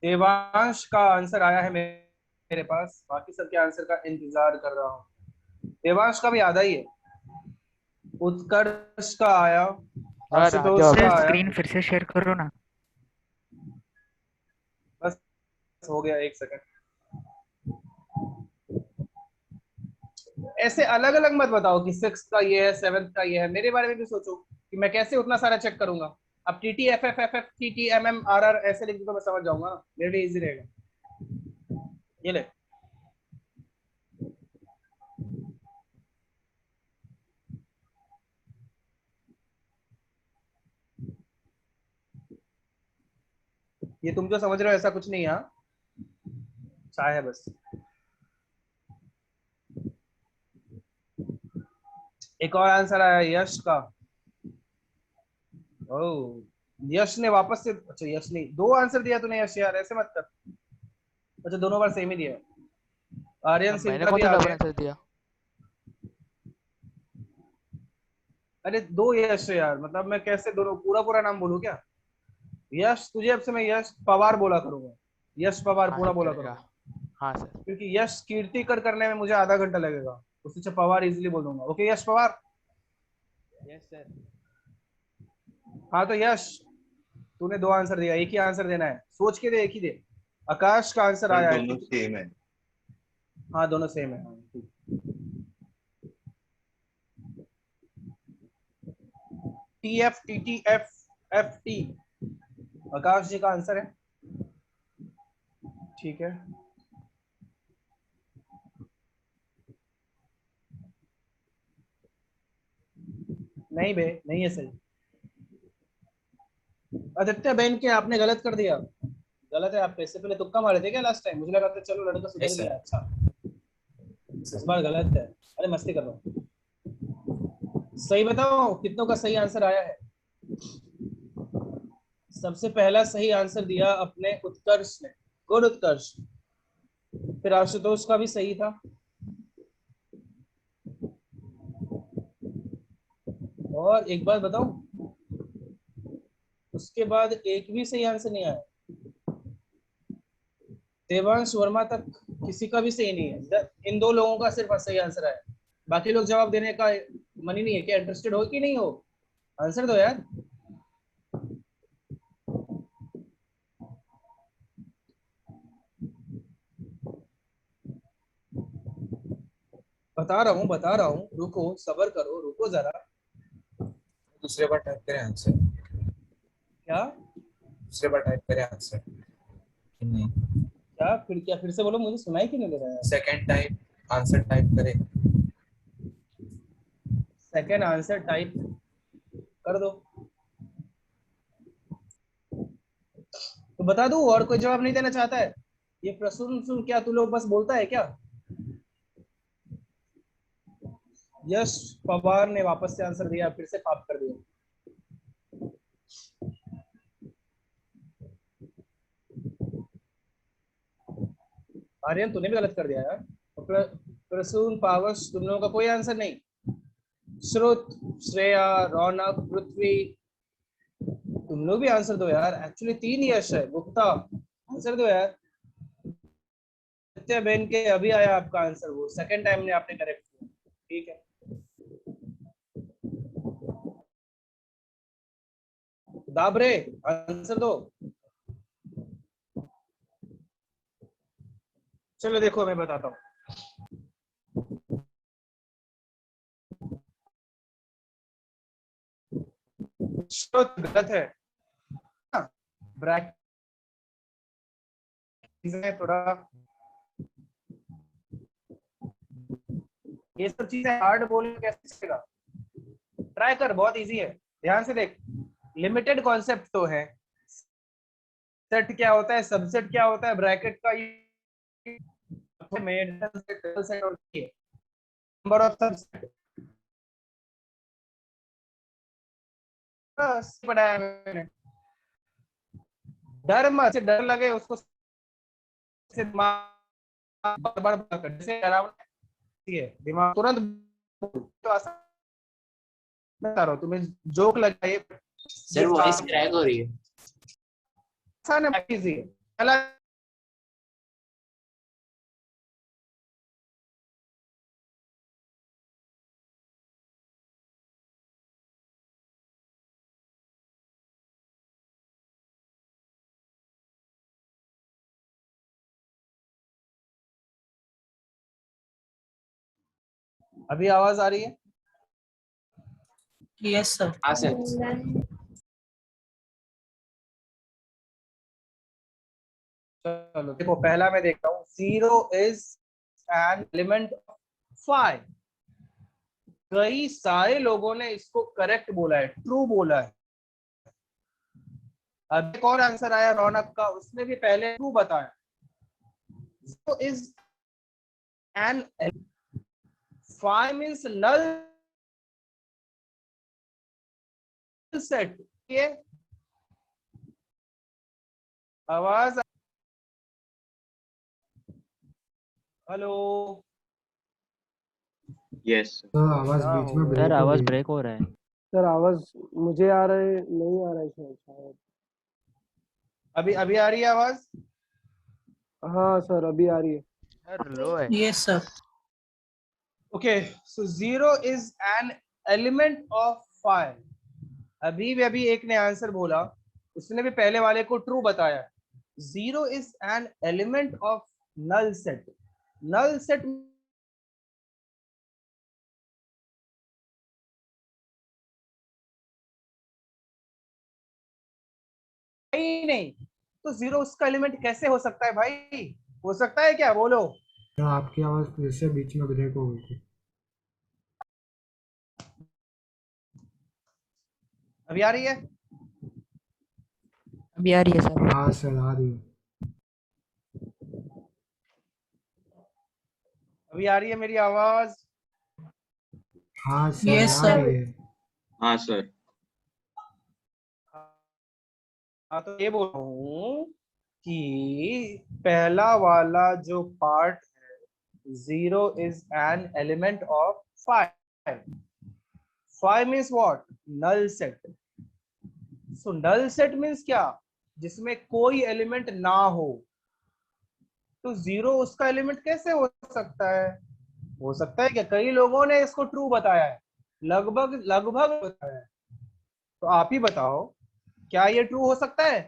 देवांश का आंसर आया है मेरे पास, बाकी सबके आंसर का इंतजार कर रहा हूँ। देवांश का भी आधा ही है, उत्कर्ष का आया, आशुतोष सर का आया, स्क्रीन फिर से शेयर करो ना। बस हो गया, एक सेकंड। ऐसे अलग अलग मत बताओ कि सिक्स का ये है, सेवेंथ का ये है, मेरे बारे में भी सोचो कि मैं कैसे उतना सारा चेक करूंगा। अब T T F F F F T T M M R R ऐसे लिख दो तो मैं समझ जाऊंगा ना, मेरे लिए इजी रहेगा। ये ले, ये तुम जो समझ रहे हो ऐसा कुछ नहीं है, हाँ? चाय है बस। एक और आंसर आया यश का। ओह, यश ने वापस से, अच्छा यश नहीं, दो आंसर दिया तूने यश यार, ऐसे मत कर। अच्छा दोनों बार सेम ही दिया। आर्यन अब सिंह मैंने का कौन भी सा आ डबल गया। आंसर दिया? अरे दो यश है यार, मतलब मैं कैसे दोनों पूरा पूरा नाम बोलूं क्या? यश, तुझे अब से मैं यश पवार बोला करूंगा, यश पवार हाँ पूरा सर, बोला चलेगा। करूंगा, हाँ सर। क्योंकि यश कीर्तिकर करने में मुझे आधा घंटा लगेगा, उससे अच्छा पवार इजीली बोल दूंगा। Okay Yash Pawar. Yes sir. हाँ तो यश, तूने दो आंसर दिया, एक ही आंसर देना है, सोच के दे, एक ही दे। आकाश का आंसर सर आया है दोनों सेम है। हाँ दोनों सेम है, हाँ, ठीक। TFTTFFT आकाश जी का आंसर है, ठीक है। नहीं बे, नहीं है सही। आदित्य बहन के आपने गलत कर दिया, गलत है। आप इससे पहले तुक्का मारे थे क्या लास्ट टाइम? मुझे लगा था चलो लड़का सुधर गया। अच्छा इस बार गलत है। अरे मस्ती कर रहा हूँ। सही बताओ कितनों का सही आंसर आया है? सबसे पहला सही आंसर दिया अपने उत्कर्ष ने, गुड उत्कर्ष। फिर आशुतोष का भी सही था, और एक बात बताऊं, उसके बाद एक भी सही आंसर नहीं आया। देवांश वर्मा तक किसी का भी सही नहीं है। इन दो लोगों का सिर्फ सही आंसर आया। बाकी लोग जवाब देने का मन ही नहीं है। क्या इंटरेस्टेड हो कि नहीं हो? आंसर दो यार। बता रहा हूँ, रुको सबर करो, रुको जरा। दूसरे बार टाइप करें आंसर, क्या दूसरे बार टाइप करें आंसर कि नहीं? क्या फिर से बोलो, मुझे सुनाई क्यों नहीं दे रहा है? सेकंड टाइप आंसर टाइप करें। सेकंड आंसर टाइप कर दो तो बता दूं, और कोई जवाब नहीं देना चाहता है? ये प्रसून सुन क्या तू लोग बस बोलता है क्या? यश पवार ने वापस से आंसर दिया, फिर से पाप कर दिया। आर्यन तूने भी गलत कर दिया यार। प्रसून, पावस, तुम लोगों का कोई आंसर नहीं। श्रुत, श्रेया, रौनक, पृथ्वी, तुम लोग भी आंसर दो यार। एक्चुअली तीन यश है। गुप्ता आंसर दो यार। सत्या बहन के अभी आया आपका आंसर, वो सेकंड टाइम ने आपने करेक्ट किया, ठीक है। दाबरे आंसर दो। चलो देखो मैं बताता हूँ। श्रुत गलत है। ब्रैकेट चीजें थोड़ा, ये सब चीजें हार्ड बोलने कैसे चलेगा? ट्राई कर, बहुत इजी है। ध्यान से देख, लिमिटेड कॉन्सेप्ट तो है। सेट क्या होता है, सबसेट क्या होता है, ब्रैकेट का नंबर ऑफ सबसेट बस पढ़ाया मैंने। डर लगे उसको बार बार जैसे दिमाग तुरंत तो आसान। बता रहा हूँ तुम्हें, जोक लगा ये सर वॉइस क्रैक हो रही है। आसान है, इजी है। पहला अभी आवाज आ रही है? Yes sir. हाँ सर। चलो देखो, पहला मैं देखता हूँ। 0 इज एन एलिमेंट ऑफ 5। कई सारे लोगों ने इसको करेक्ट बोला है, ट्रू बोला है। अब एक और आंसर आया रौनक का, उसने भी पहले ट्रू बताया। Zero is an five means null set. ये आवाज, हेलो यस आवाज बीच में सर ब्रेक हो आवाज गई। ब्रेक हो रहा है। सर आवाज मुझे आ रहा है, नहीं आ रहा है शायद। अभी अभी आ रही है आवाज? हाँ सर अभी आ रही है। सर लो है। Yes sir. Okay, so zero is an element of five. अभी एक ने आंसर बोला, उसने भी पहले वाले को ट्रू बताया। Zero is an element of null set. Null set ही नहीं, तो जीरो उसका एलिमेंट कैसे हो सकता है भाई? हो सकता है क्या, बोलो? आपकी आवाज फिर से बीच में ब्रेक हो गई थी। अभी आ रही है? अभी आ रही है सर। हाँ सर आ रही है। अभी आ रही है मेरी आवाज? हाँ सर यस आ सर। रही है। हाँ सर। हाँ, तो ये बोल रहा हूँ कि पहला वाला जो पार्ट है, zero is an element of five. Five means what? Null set. So null set means क्या? जिसमें कोई एलिमेंट ना हो। तो जीरो उसका एलिमेंट कैसे हो सकता है? हो सकता है क्या? कई लोगों ने इसको ट्रू बताया है, लगभग लगभग बताया है। तो आप ही बताओ, क्या ये ट्रू हो सकता है?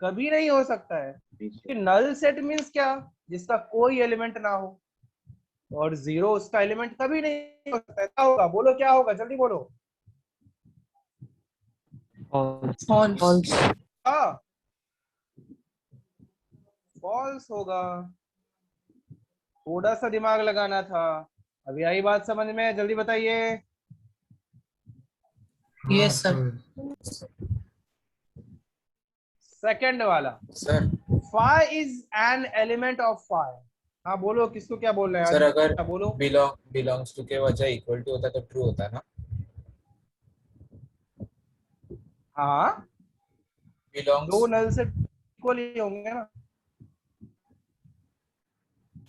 कभी नहीं हो सकता है। कि नल सेट मीन्स क्या? जिसका कोई एलिमेंट ना हो, और जीरो उसका एलिमेंट कभी नहीं हो सकता है। क्या होगा, बोलो क्या होगा, जल्दी बोलो। फॉल्स। हाँ, फॉल्स होगा। थोड़ा सा दिमाग लगाना था। अभी आई बात समझ में? जल्दी बताइए। हाँ यस सर। सर। सेकंड वाला, sir five is an element of five. हाँ बोलो, किसको क्या बोल रहे हैं? सर अगर हाँ, बोलो। बिलोंग्स टू के वजह इक्वल टू होता तो ट्रू होता ना। हाँ, बिलोंग्स दो नल से इक्वल ही होंगे ना।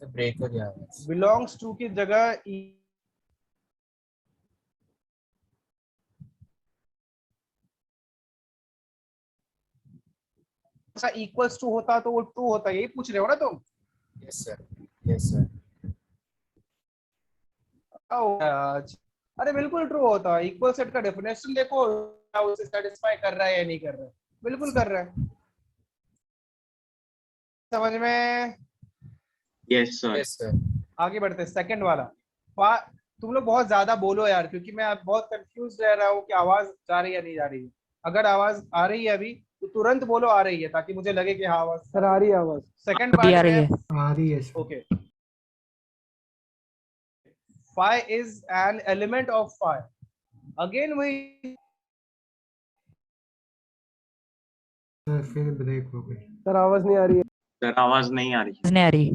तो ब्रेक हो जाएगा। बिलोंग्स टू की जगह इक्वल्स टू होता तो वो ट्रू होता, यही पूछ रहे हो ना तुम? Yes sir. Yes sir. क्या हो गया आज? अरे बिल्कुल ट्रू होता। इक्वल सेट का डेफिनेशन देखो, क्या उसे सेटिस्फाई कर रहा है या नहीं कर रहा है। बिल्कुल कर रहा है। समझ में? Yes sir. Yes sir. आगे बढ़ते हैं। सेकंड वाला, तुम लोग बहुत ज्यादा बोलो यार, क्योंकि मैं अब बहुत कंफ्यूज रह रहा हूँ कि आवाज जा रही है या नहीं जा रही है। अगर आवाज आ रही है अभी, तो तुरंत बोलो आ रही है, ताकि मुझे लगे कि हाँ आवाज। सर आ रही है आवाज। सेकंड अभी आ पार्ट रही है। में, आ रही है sir. Okay, five is an element of five. Again वही, सर फिर ब्रेक हो गई। सर आवाज नहीं आ रही है। सर आवाज नहीं आ रही। नहीं आ रही।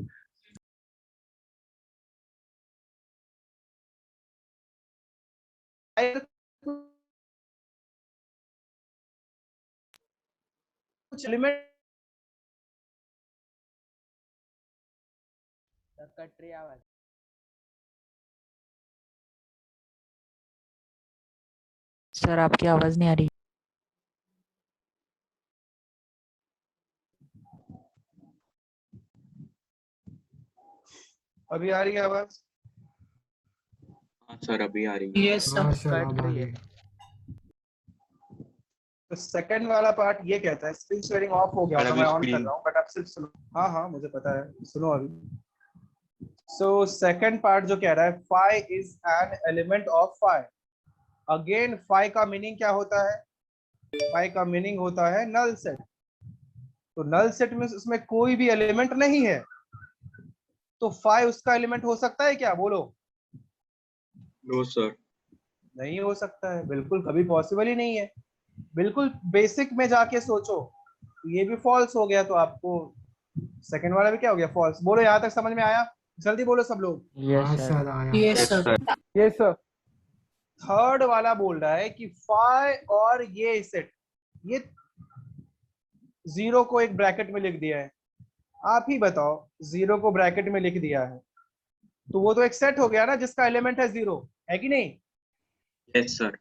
कुछ एलिमेंट कट रही आवाज। सर आपकी आवाज नहीं आ रही। अभी आ रही है आवाज? हाँ सर अभी आ रही है। यस हाँ सर। सर कट अब आ रही रही है। है। तो सेकंड वाला पार्ट ये कहता है, स्क्रीन शेयरिंग ऑफ हो गया सर तो अभी मैं ऑन कर स्क्रीन रहा हूँ, बट आप सिर्फ सुनो। हाँ हाँ मुझे पता है, सुनो अभी। सो सेकंड पार्ट जो कह रहा है, five is an element of five. Again five का मीनिंग क्या होता है? फाइव का मीनिंग होता है नल सेट। तो नल सेट में उसमें कोई भी एलिमेंट नहीं है, तो फाइव उसका एलिमेंट हो सकता है क्या, बोलो? No sir. नहीं हो सकता है, बिल्कुल कभी पॉसिबल ही नहीं है। बिल्कुल बेसिक में जाके सोचो, ये भी फॉल्स हो गया, तो आपको सेकंड वाला भी क्या हो गया, फॉल्स। बोलो यहाँ तक समझ में आया? जल्दी बोलो सब लोग। यस हाँ सर। सर आया। Yes sir. Yes sir. Third वाला बोल रहा है कि फाई और ये सेट, ये 0 को एक ब्रैकेट में लिख दिया है। आप ही बताओ, 0 को ब्रैकेट में लिख दिया है तो वो तो एक सेट हो गया ना जिसका एलिमेंट है 0, है कि नहीं? Yes sir.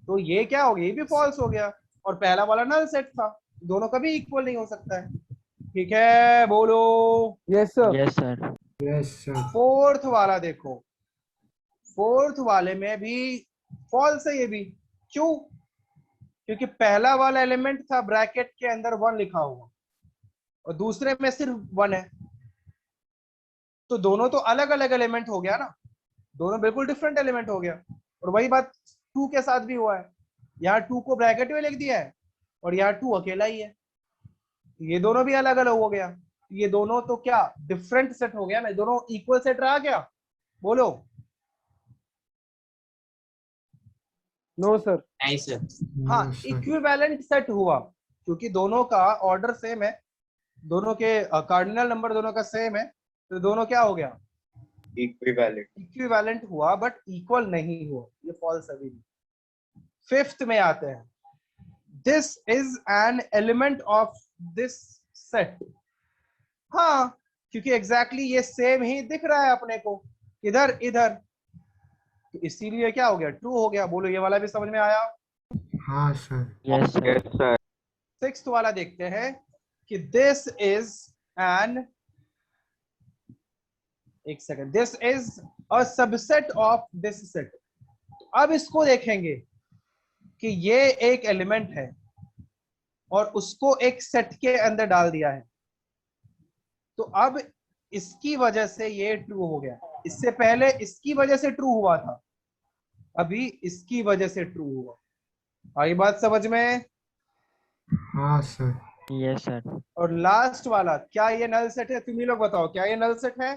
तो ये क्या हो गया, ये भी फॉल्स हो गया। और पहला वाला नल सेट था, दोनों कभी इक्वल नहीं हो सकता है। ठीक है, बोलो। Yes sir. Yes sir. Yes sir. Fourth वाला देखो, फोर्थ वाले में भी फॉल्स है ये भी। क्यों? क्योंकि पहला वाला एलिमेंट था ब्रैकेट के अंदर 1 लिखा हुआ और दूसरे में सिर्फ 1 है, तो दोनों तो अलग अलग एलिमेंट हो गया ना, दोनों बिल्कुल डिफरेंट एलिमेंट हो गया। और वही बात 2 के साथ भी हुआ है, यहाँ 2 को ब्रैकेट में लिख दिया है और यहाँ 2 अकेला ही है, ये दोनों भी अलग अलग हो गया। ये दोनों तो क्या डिफरेंट सेट हो गया ना, दोनों इक्वल सेट रहा क्या? बोलो। No sir. नहीं सर। हाँ, नो सर। इक्विवेलेंट सेट हुआ क्योंकि दोनों का ऑर्डर सेम है, दोनों के कार्डिनल नंबर दोनों का सेम है, तो दोनों क्या हो गया, इक्विवेलेंट। इक्विवेलेंट हुआ, बट इक्वल नहीं हुआ, ये फॉल्स अभी भी। फिफ्थ में आते हैं, this is an element of this set. हाँ, क्योंकि एग्जैक्टली ये सेम ही दिख रहा है अपने को, इधर इधर, तो इसीलिए क्या हो गया, ट्रू हो गया। बोलो, ये वाला भी समझ में आया? हाँ सर। Yes sir. सिक्स्थ वाला देखते हैं कि दिस इज एन, एक second, this is a subset of this set. अब इसको देखेंगे कि ये एक एलिमेंट है और उसको एक सेट के अंदर डाल दिया है, तो अब इसकी वजह से ये ट्रू हो गया। इससे पहले इसकी वजह से ट्रू हुआ था, अभी इसकी वजह से ट्रू हुआ। आई बात समझ में? हाँ सर। Yes sir. और लास्ट वाला, क्या ये नल सेट है? तुम ही लोग बताओ, क्या ये नल सेट है?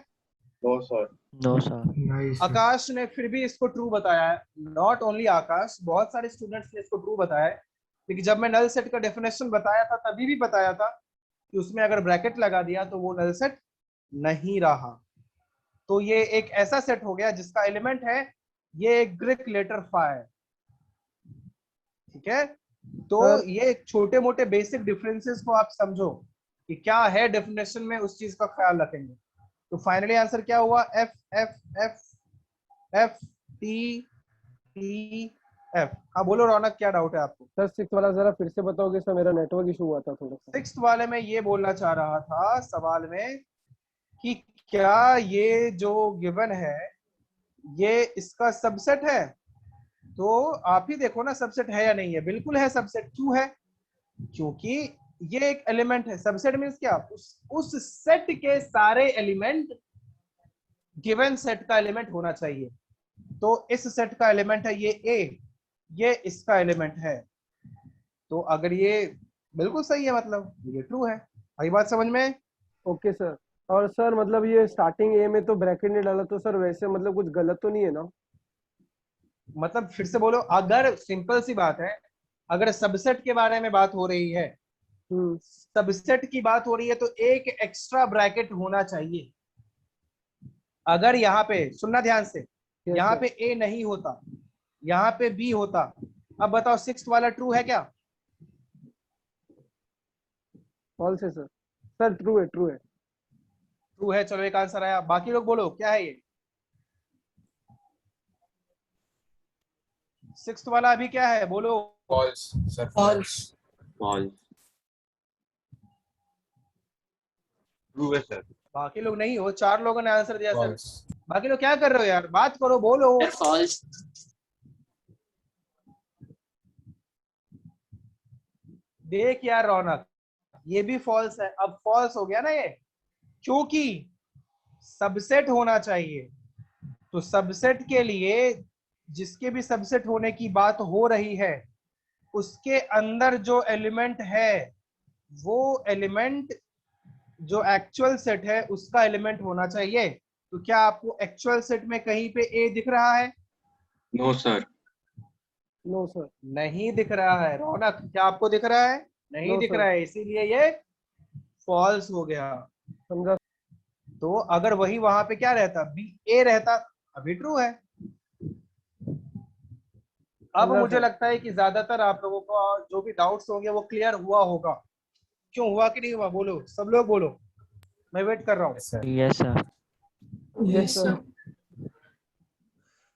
No sir. No sir. नहीं सर। आकाश ने फिर भी इसको ट्रू बताया है, नॉट ओनली आकाश, बहुत सारे स्टूडेंट्स ने इसको ट्रू बताया है। लेकिन जब मैं नल सेट का डेफिनेशन बताया था तभी भी बताया था कि उसमें अगर ब्रैकेट लगा दिया तो वो नल सेट नहीं रहा। तो ये एक ऐसा सेट हो गया जिसका एलिमेंट है ये एक ग्रीक लेटर फाई है। ठीक है, तो ये छोटे मोटे बेसिक डिफरेंसेस को आप समझो कि क्या है डेफिनेशन में, उस चीज का ख्याल रखेंगे। तो फाइनली आंसर क्या हुआ, F F F F T T F. हाँ बोलो रौनक, क्या डाउट है आपको? सर सिक्स वाला जरा फिर से बताओगे सर, मेरा नेटवर्क इशू हुआ था थोड़ा सा। सिक्स्थ वाले में ये बोलना चाह रहा था सवाल में कि क्या ये जो गिवन है ये इसका सबसेट है? तो आप ही देखो ना सबसेट है या नहीं है। बिल्कुल है सबसेट। क्यों है? क्योंकि ये एक एलिमेंट है। सबसेट मींस क्या, उस सेट के सारे एलिमेंट गिवन सेट का एलिमेंट होना चाहिए। तो इस सेट का एलिमेंट है ये ए, ये इसका एलिमेंट है, तो अगर ये बिल्कुल सही है मतलब ये ट्रू है। आई बात समझ में? Okay sir. और सर मतलब ये स्टार्टिंग ए में तो ब्रैकेट नहीं डाला, तो सर वैसे मतलब कुछ गलत तो नहीं है ना? मतलब फिर से बोलो। अगर सिंपल सी बात है, अगर सबसेट के बारे में बात हो रही है, सबसेट की बात हो रही है, तो एक एक्स्ट्रा ब्रैकेट होना चाहिए। अगर यहाँ पे सुनना ध्यान से, यहाँ पे ए नहीं होता, यहाँ पे बी होता। अब बताओ सिक्स्थ वाला ट्रू है क्या? फॉल्स है सर। सर ट्रू है, ट्रू है। ट्रू है, चलो एक आंसर आया। बाकी लोग बोलो क्या है ये? सिक्स्थ वाला अभी क्या है, बोलो। False sir. False. False. True है सर। बाकी लोग नहीं हो, 4 लोगों ने आंसर दिया सर। फॉल्स। बाकी लोग क्या कर रहे हो यार, बात करो, बोलो। फॉल्स। देख यार रौनक, ये भी फॉल्स है। अब फॉल्स हो गया ना ये, क्योंकि सबसेट होना चाहिए। तो सबसेट के लिए जिसके भी सबसेट होने की बात हो रही है, उसके अंदर जो एलिमेंट है वो एलिमेंट जो एक्चुअल सेट है उसका एलिमेंट होना चाहिए। तो क्या आपको एक्चुअल सेट में कहीं पे ए दिख रहा है? No sir. No sir. नहीं दिख रहा है रौनक, क्या आपको दिख रहा है? नहीं No, दिख sir. रहा है, इसीलिए ये फॉल्स हो गया। समझा। तो अगर वही वहां पे क्या रहता, बी ए रहता, अभी ट्रू है। अब समझा मुझे सर। लगता है कि ज्यादातर आप लोगों को जो भी डाउट्स होंगे वो क्लियर हुआ होगा। क्यों हुआ कि नहीं हुआ, बोलो सब लोग बोलो, मैं वेट कर रहा हूँ। Yes, sir. Yes, sir. Yes sir.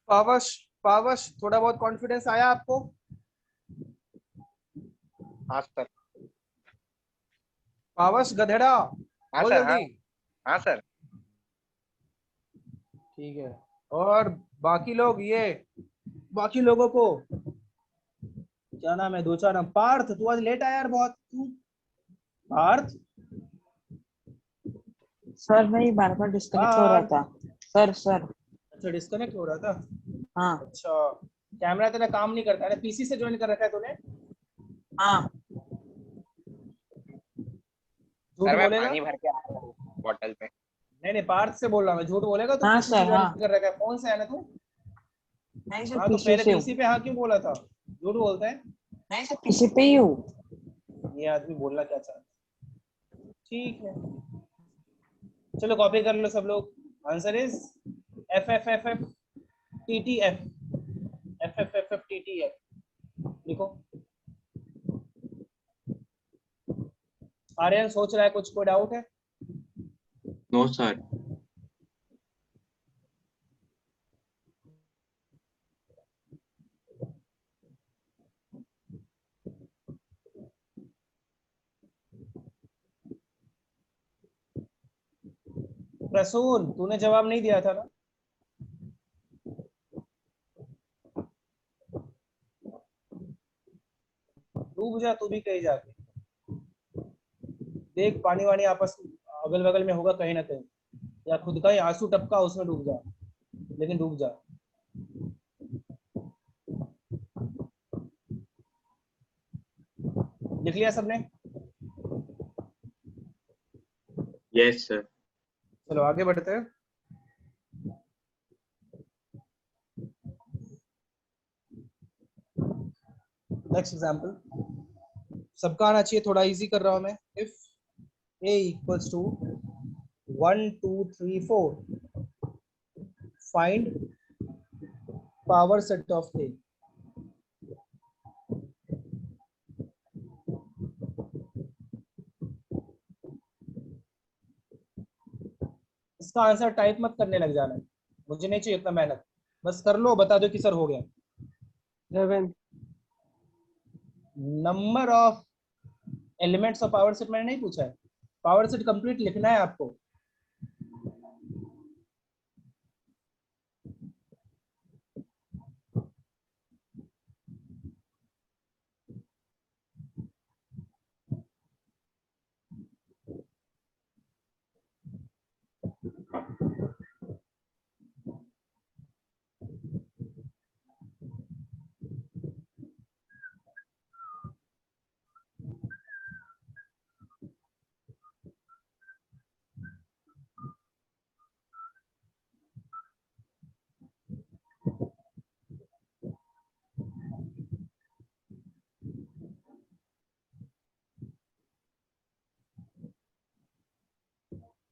पावश, पावश थोड़ा बहुत कॉन्फिडेंस आया आपको? हाँ सर। पावश गधेड़ा, हाँ बोल सर। हाँ। जल्दी। हाँ सर। ठीक है, और बाकी लोग, ये बाकी लोगों को क्या नाम है, दो चार नाम। पार्थ तू आज लेट आया यार बहुत, तू पार्थ। सर नहीं, बार बार डिस्कनेक्ट हो रहा पार्थ, था। सर। अच्छा डिस्कनेक्ट हो रहा था। हाँ अच्छा, कैमरा तेरा काम नहीं करता है, पीसी से ज्वाइन कर रखा है तूने? हाँ। झूठ सर मैं बोलेगा? पानी भर के आ रहा हूँ बॉटल में। नहीं नहीं, पार्थ से बोल रहा हूँ मैं, झूठ बोलेगा? तो हाँ पीसी से सर, ज्वाइन हाँ। कर रखा है, फोन से है ना तू? नहीं सर, हाँ तो पीसी पहले से हूँ। पीसी पे हाँ क्यों बोला था, झूठ बोलता है नहीं सर, पीसी पे ही हूँ। ये आदमी, बोलना क्या चाहता है। ठीक है, चलो कॉपी कर लो सब लोग। Answer is F F F F T T F, F F F F T T F लिखो। आर्यन सोच रहा है कुछ, कोई डाउट है? No sir. प्रसून तूने जवाब नहीं दिया था ना? डूब जा तू भी कहीं जाके, देख पानी वानी आपस अगल बगल में होगा कहीं ना कहीं, या खुद का ही आंसू टपका उसमें डूब जा, लेकिन डूब जा। लिख लिया सबने? Yes sir. चलो आगे बढ़ते हैं। नेक्स्ट एग्जांपल सबका आना चाहिए, थोड़ा इजी कर रहा हूं मैं। If a equals to 1 2 3 4 find power set of a। इसका आंसर टाइप मत करने लग जाना, मुझे नहीं चाहिए इतना मेहनत, बस कर लो, बता दो कि सर हो गया। 7। Number of elements of power set मैंने नहीं पूछा है, पावर सेट कंप्लीट लिखना है आपको।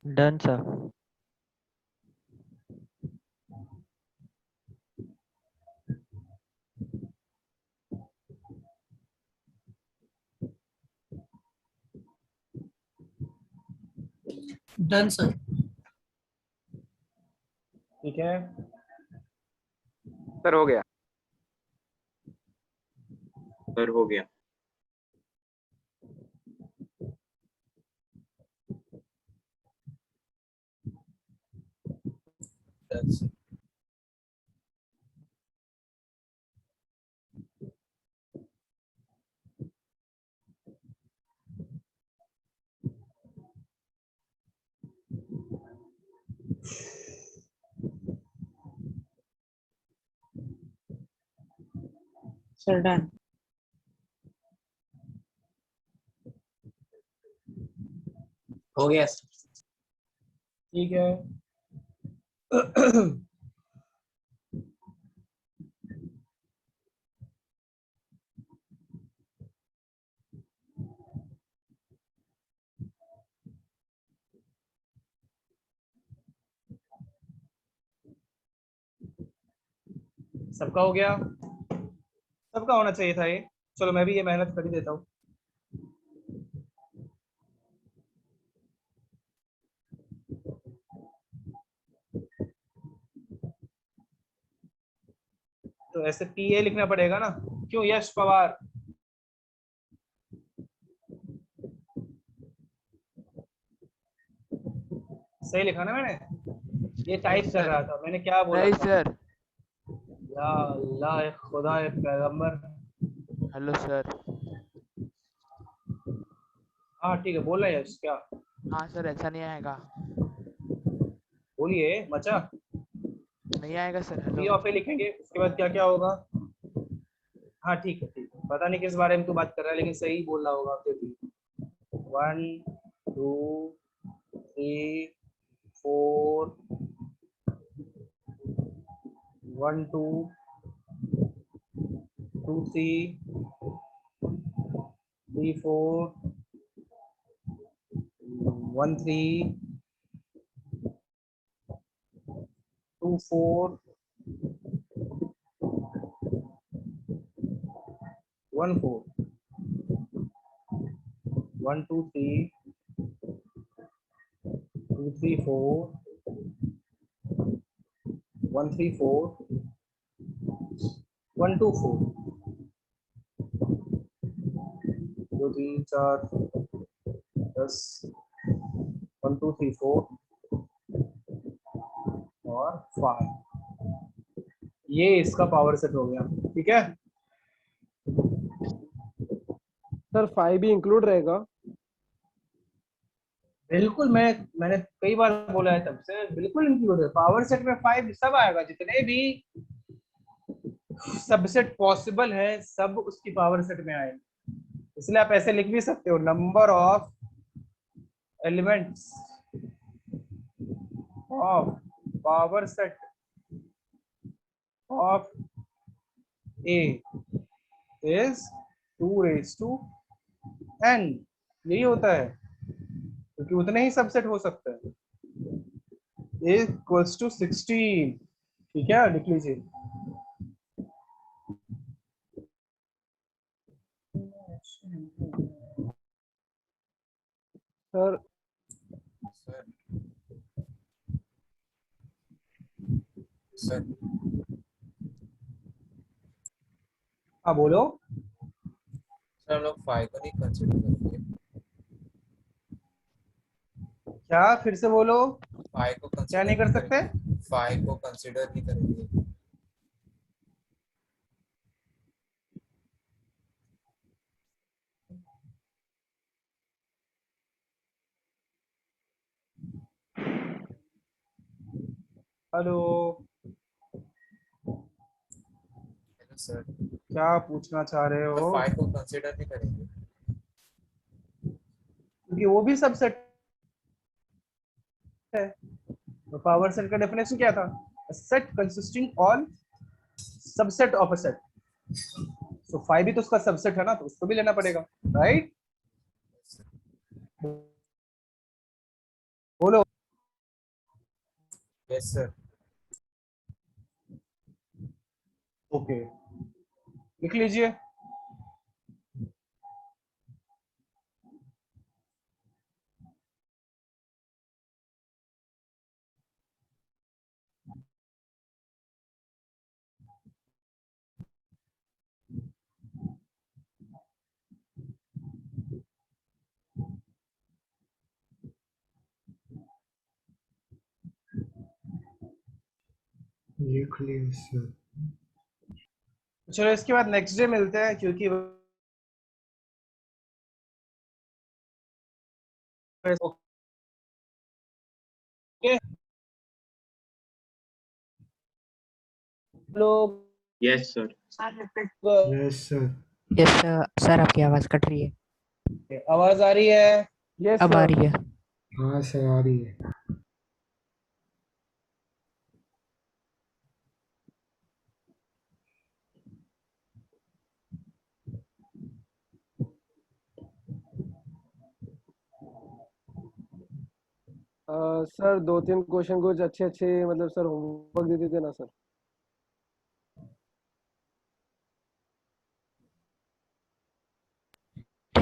Done, sir. Done sir. ठीक है, सर हो गया। सर हो गया। Done, sir. Sir done. हो गया। ठीक है। सबका हो गया, सबका होना चाहिए था ये। चलो मैं भी ये मेहनत कर ही देता हूँ। तो ऐसे टीए लिखना पड़ेगा ना, क्यों यश पवार? सही लिखा ना मैंने? ये टाइप कर रहा था, मैंने क्या बोला नहीं था? सर। या अल्लाह, ए खुदा, ए पैगंबर। Hello sir. हाँ ठीक है, बोल रहे हैं यश, क्या? हाँ सर, ऐसा नहीं आएगा। बोलिए मचा। नहीं आएगा sir. B hello. Of A लिखेंगे, उसके बाद क्या क्या होगा? हाँ ठीक है ठीक है, पता नहीं किस बारे में तू बात कर रहा है, लेकिन सही बोल रहा होगा फिर भी। 1 2 3 4 1 2 2 3 3 4 1 3 2 4 1 4 1 2 3 2 3 4 1 3 4 1 2 4 2 3 4 10 1 2 3 4 और 5। ये इसका पावर सेट हो गया, ठीक है। सर 5 भी इंक्लूड रहेगा? बिल्कुल, मैंने कई बार बोला है तब से, बिल्कुल इंक्लूड है। पावर सेट में 5 सब आएगा, जितने भी सबसेट पॉसिबल है सब उसकी पावर सेट में आएंगे। इसलिए आप ऐसे लिख भी सकते हो, number of elements of power set of A is 2n। यही होता है, क्योंकि उतने ही सबसेट हो सकते हैं। a इक्वल्स टू 16, ठीक है, लिख लीजिए। सर सर सर हाँ बोलो। सर हम लोग 5 को नहीं कंसीडर करेंगे। क्या, फिर से बोलो। 5 को क्या कंसीडर नहीं कर नहीं सकते? करेंगे। 5 को कंसीडर नहीं करेंगे। Hello, hello sir. क्या पूछना चाह रहे तो हो? 5 को कंसीडर नहीं करेंगे। क्योंकि वो भी सबसेट है। तो पावर सेट का डेफिनेशन क्या था? Set consisting on subset of a set. So 5 भी तो उसका सबसेट है ना, तो उसको भी लेना पड़ेगा, राइट? बोलो। Yes sir. ओके, लिख लीजिए। लिख लिया सर। चलो इसके बाद नेक्स्ट डे मिलते हैं, क्योंकि ओके लोग। Yes sir. Yes sir. Yes sir, आपकी आवाज कट रही है। आवाज आ रही है? यस अब आ सर। रही है। हाँ सर, आ रही है। सर 2-3 क्वेश्चन कुछ अच्छे अच्छे मतलब सर होमवर्क दे देते ना sir.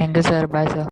Thank you sir, bye sir.